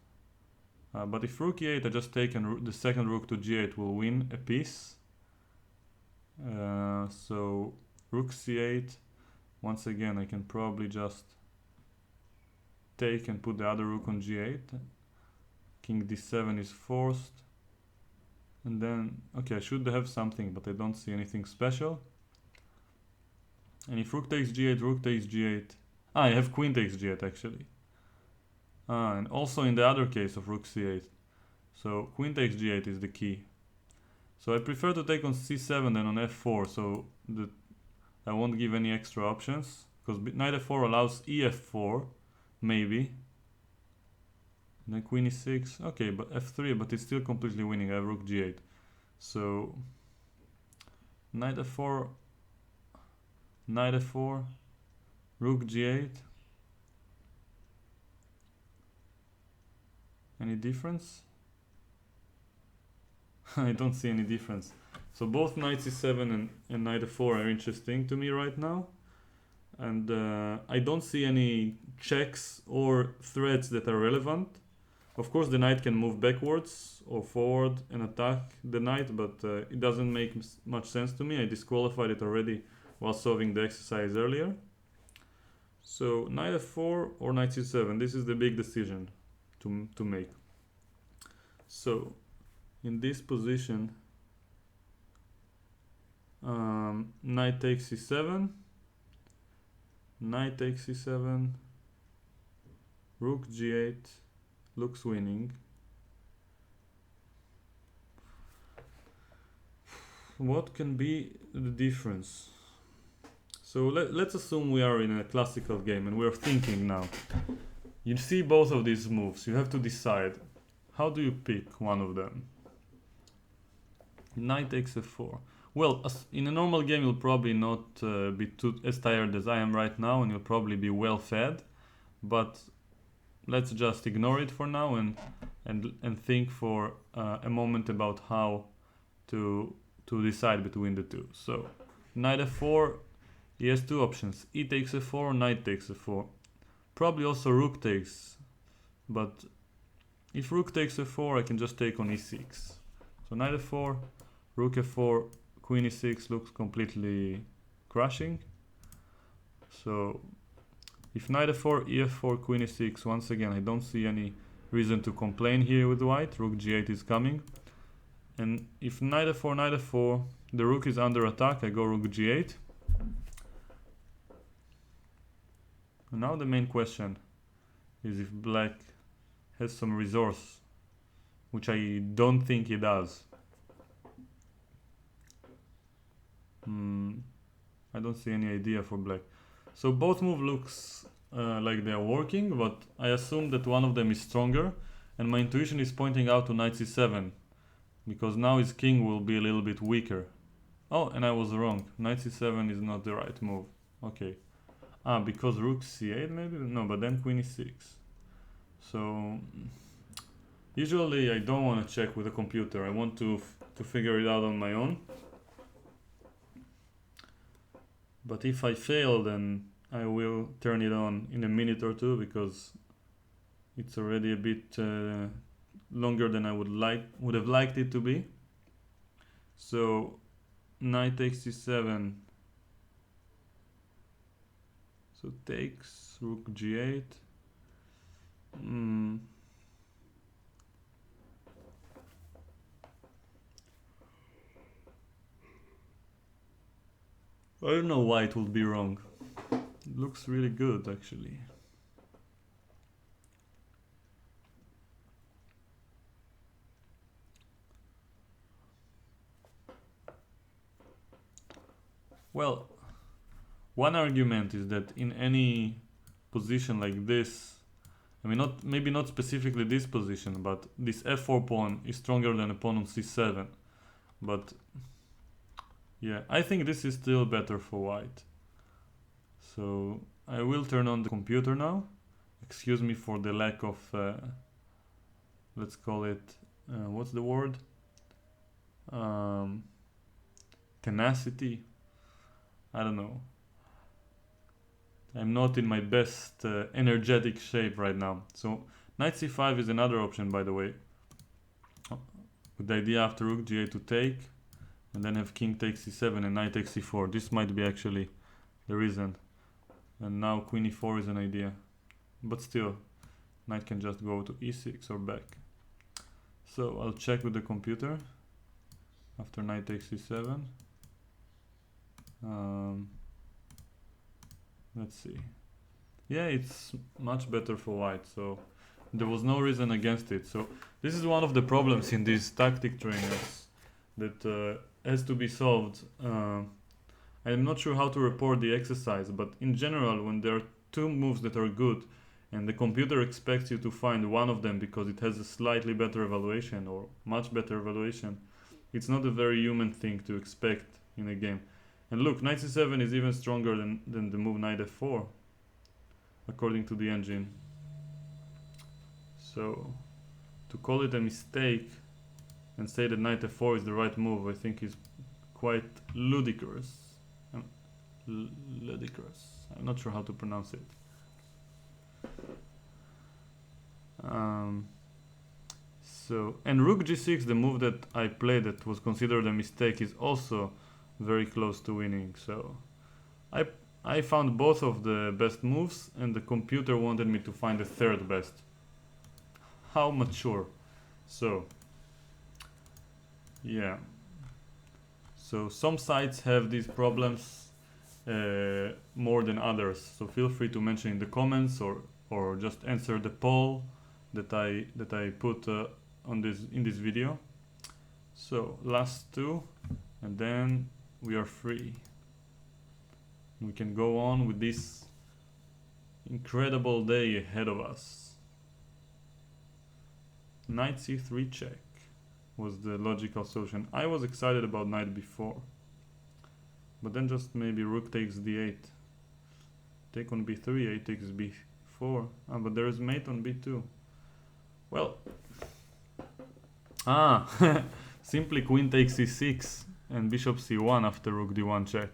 But if rook e8, I just take and the second rook to g8 will win a piece. So rook c8. Once again, I can probably just take and put the other rook on g8. King d7 is forced. And then, okay, I should have something, but I don't see anything special. And if rook takes g8, rook takes g8. I have queen takes g8 actually. And also in the other case of rook c8. So queen takes g8 is the key. So I prefer to take on c7 than on f4, so that I won't give any extra options, because knight f4 allows ef4, maybe. And then queen e6, okay, but f3, but it's still completely winning. I have rook g8. So knight f4, rook g8. Any difference? I don't see any difference. So both knight c7 and knight f4 are interesting to me right now. And I don't see any checks or threats that are relevant. Of course the knight can move backwards or forward and attack the knight, but it doesn't make much sense to me. I disqualified it already while solving the exercise earlier. So knight f4 or knight c7, this is the big decision to make. So in this position, knight takes c7, knight takes c7, rook g8 looks winning. What can be the difference? So let's assume we are in a classical game and we're thinking now. You see both of these moves, you have to decide. How do you pick one of them? Knight takes f4. Well, in a normal game you'll probably not be as tired as I am right now, and you'll probably be well fed. But let's just ignore it for now and think for a moment about how to decide between the two. So knight f4, he has two options: e takes f4 or knight takes f4. Probably also rook takes, but if rook takes f4, I can just take on e6. So knight f4, rook f4, queen e6 looks completely crushing. So if knight f4, ef4, queen e6, once again I don't see any reason to complain here with white. Rook g8 is coming. And if knight f4, the rook is under attack, I go rook g8. And now the main question is if black has some resource, which I don't think he does. I don't see any idea for black. So both move looks like they are working, but I assume that one of them is stronger, and my intuition is pointing out to knight c7, because now his king will be a little bit weaker. Oh, and I was wrong. Knight c7 is not the right move. Okay. Because rook c8 maybe? No, but then queen e6. So Usually I don't want to check with a computer. I want to figure it out on my own. But if I fail, then I will turn it on in a minute or two, because it's already a bit longer than I would have liked it to be. So knight takes c7. So takes rook g8. I don't know why it would be wrong. It looks really good, actually. Well, one argument is that in any position like this, I mean, maybe not specifically this position, but this f4 pawn is stronger than a pawn on c7. But yeah, I think this is still better for white. So I will turn on the computer now. Excuse me for the lack of, let's call it, what's the word? Tenacity. I don't know. I'm not in my best energetic shape right now. So knight c5 is another option, by the way. With the idea after rook g8 to take, and then have king takes c7 and knight takes c4. This might be actually the reason. And now queen e4 is an idea. But still, knight can just go to e6 or back. So I'll check with the computer after knight takes c7. Let's see. Yeah, it's much better for white, so there was no reason against it. So this is one of the problems in these tactic trainers that has to be solved. I'm not sure how to report the exercise, but in general, when there are two moves that are good and the computer expects you to find one of them because it has a slightly better evaluation or much better evaluation, it's not a very human thing to expect in a game. And look, knight c7 is even stronger than the move knight f4, according to the engine. So, to call it a mistake and say that knight f4 is the right move, I think is quite ludicrous. Ludicrous. I'm not sure how to pronounce it. And rook g6, the move that I played that was considered a mistake, is also very close to winning. So I found both of the best moves, and the computer wanted me to find the third best. How mature. So yeah, so some sites have these problems more than others, so feel free to mention in the comments or just answer the poll that I put in this video. So last two, and then we are free. We can go on with this incredible day ahead of us. Knight c3 check was the logical solution. I was excited about knight b4, but then just maybe rook takes d8, take on b3, a takes b4. But there is mate on b2. Well, simply queen takes c6 and bishop c1 after rook d1 check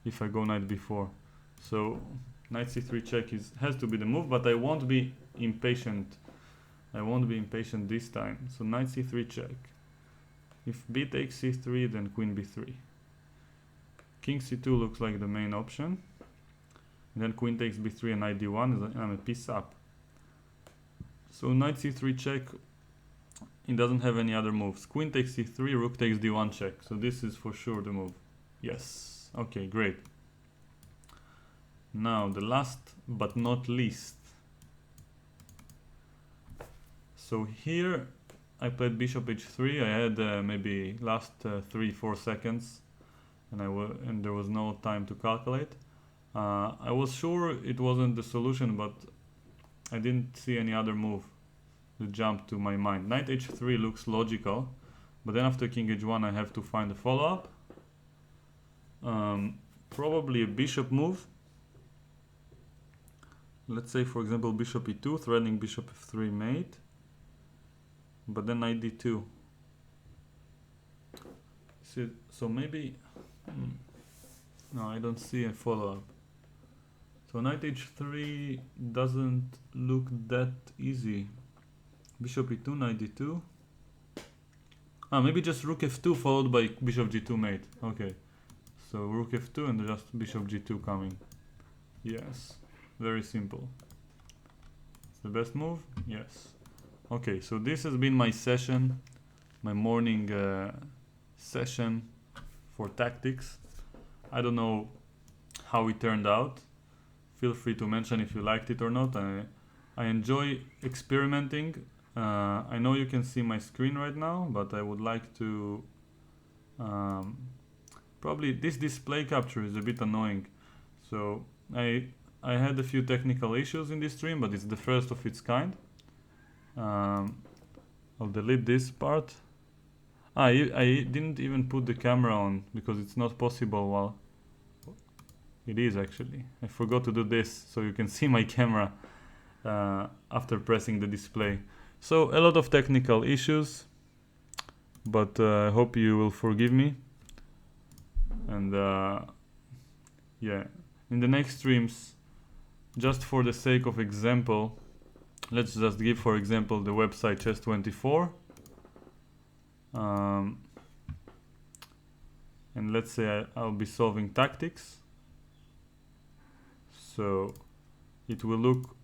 if I go knight b4. So knight c3 check has to be the move, but I won't be impatient. I won't be impatient this time. So knight c3 check. If b takes c3, then queen b3. King c2 looks like the main option. And then queen takes b3 and knight d1, I'm a piece up. So knight c3 check, it doesn't have any other moves. Queen takes c3, rook takes d1 check. So this is for sure the move. Yes. Okay, great. Now the last but not least. So here I played bishop h3. I had maybe last 3-4 seconds, and there was no time to calculate. I was sure it wasn't the solution, but I didn't see any other move that jumped to my mind. Knight h3 looks logical, but then after king h1 I have to find a follow-up. Probably a bishop move. Let's say, for example, bishop e2, threatening bishop f3 mate. but then knight d2. So maybe no, I don't see a follow-up. So knight h3 doesn't look that easy. Bishop e2, knight d2. Maybe just rook f2 followed by bishop g2 mate. Okay, so rook f2 and just bishop g2 coming. Yes, very simple. It's the best move? Yes. Okay, so this has been my session, my morning session for tactics. I don't know how it turned out. Feel free to mention if you liked it or not. I enjoy experimenting. I know you can see my screen right now, but I would like to probably this display capture is a bit annoying. So I had a few technical issues in this stream, but it's the first of its kind. I'll delete this part. I didn't even put the camera on because it's not possible while it is actually. I forgot to do this so you can see my camera after pressing the display. So a lot of technical issues, but I hope you will forgive me. And yeah, in the next streams, just for the sake of example, let's just give for example the website chess24. And let's say I'll be solving tactics. So it will look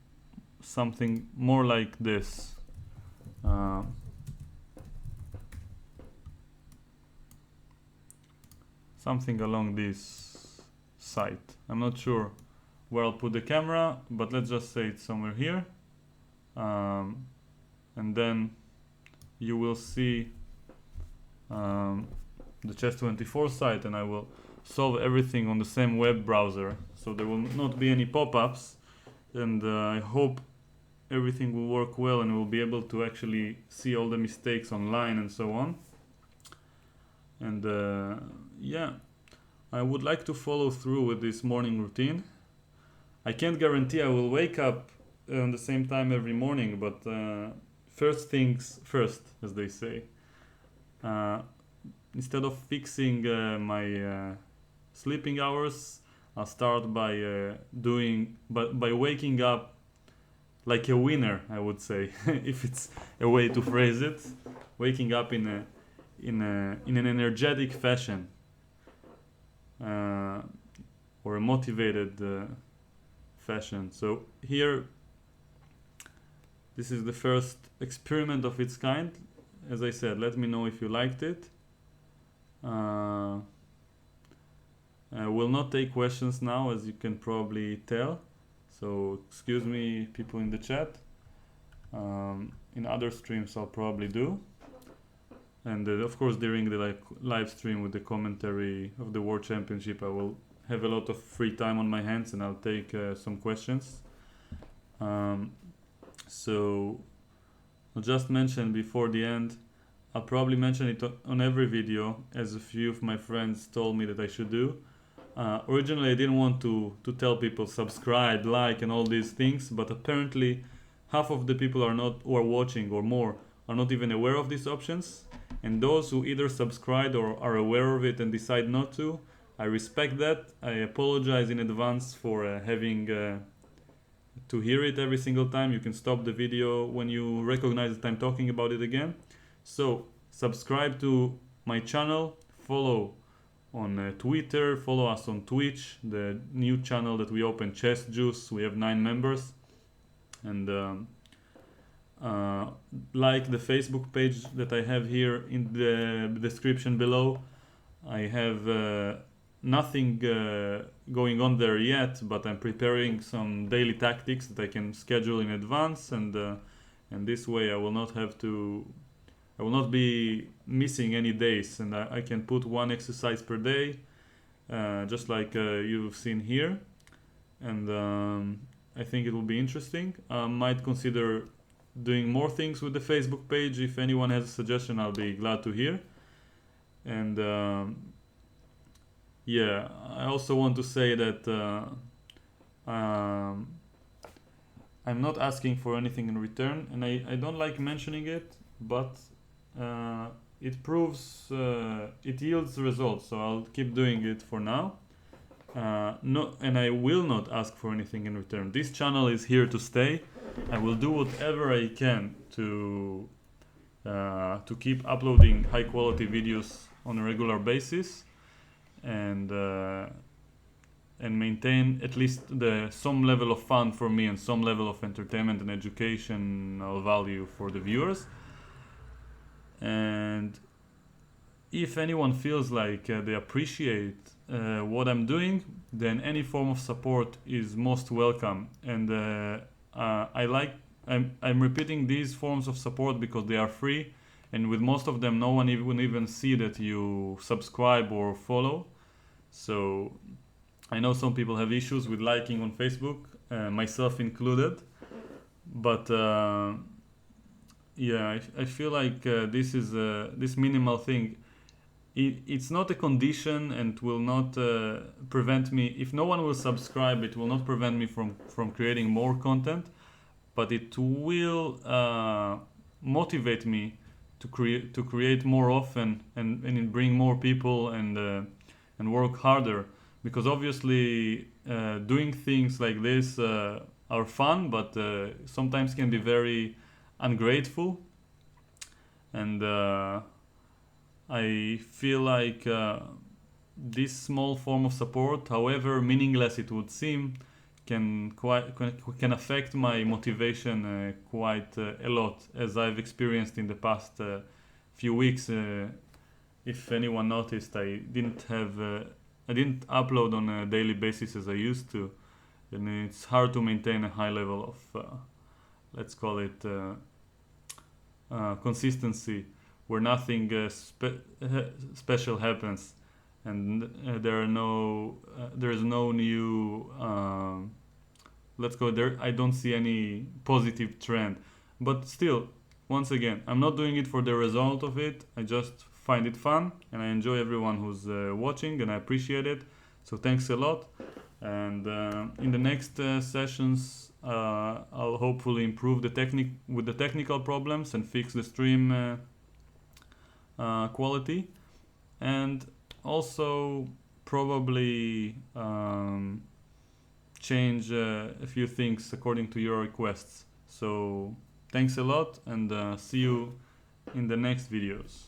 something more like this. Something along this site. I'm not sure where I'll put the camera, but let's just say it's somewhere here. And then you will see the chess24 site, and I will solve everything on the same web browser, so there will not be any pop-ups, and I hope everything will work well and we'll be able to actually see all the mistakes online and so on. And yeah, I would like to follow through with this morning routine. I can't guarantee I will wake up on the same time every morning, but first things first, as they say. Instead of fixing my sleeping hours, I'll start by by waking up like a winner, I would say, if it's a way to phrase it. Waking up in an energetic fashion, or a motivated fashion. So here, this is the first experiment of its kind. As I said, let me know if you liked it. I will not take questions now, as you can probably tell. So excuse me, people in the chat. In other streams I'll probably do. And of course during the live stream with the commentary of the World Championship, I will have a lot of free time on my hands and I'll take some questions. So I'll just mention before the end, I'll probably mention it on every video, as a few of my friends told me that I should do. Originally I didn't want to tell people subscribe, like and all these things, but apparently half of the people who are watching or more are not even aware of these options, and those who either subscribe or are aware of it and decide not to, I respect that. I apologize in advance for having to hear it every single time. You can stop the video when you recognize that I'm talking about it again. So subscribe to my channel, follow on Twitter, follow us on Twitch, the new channel that we opened, Chess Juice. We have 9 members. And like the Facebook page that I have here in the description below. I have nothing going on there yet, but I'm preparing some daily tactics that I can schedule in advance, and this way I will not be missing any days, and I can put one exercise per day, just like you've seen here, and I think it will be interesting. I might consider doing more things with the Facebook page. If anyone has a suggestion, I'll be glad to hear. And yeah, I also want to say that I'm not asking for anything in return, and I don't like mentioning it, but it proves it yields results, so I'll keep doing it for now. No, and I will not ask for anything in return. This channel is here to stay. I will do whatever I can to keep uploading high quality videos on a regular basis, and maintain at least some level of fun for me and some level of entertainment and educational value for the viewers. And if anyone feels like they appreciate what I'm doing, then any form of support is most welcome. And I'm repeating these forms of support because they are free, and with most of them no one even see that you subscribe or follow. So I know some people have issues with liking on Facebook, myself included, but yeah, I feel like this is this minimal thing. It's not a condition and will not prevent me. If no one will subscribe, it will not prevent me from creating more content, but it will motivate me to create more often and bring more people and work harder. Because obviously doing things like this are fun, but sometimes can be very ungrateful. And I feel like this small form of support, however meaningless it would seem, can affect my motivation quite a lot, as I've experienced in the past few weeks. If anyone noticed, I didn't upload on a daily basis as I used to, and it's hard to maintain a high level of let's call it consistency, where nothing special happens, and there is no new let's go there. I don't see any positive trend, but still, once again, I'm not doing it for the result of it. I just find it fun, and I enjoy everyone who's watching, and I appreciate it. So thanks a lot. And in the next sessions, I'll hopefully improve the technical problems and fix the stream quality, and also probably change a few things according to your requests. So thanks a lot, and see you in the next videos.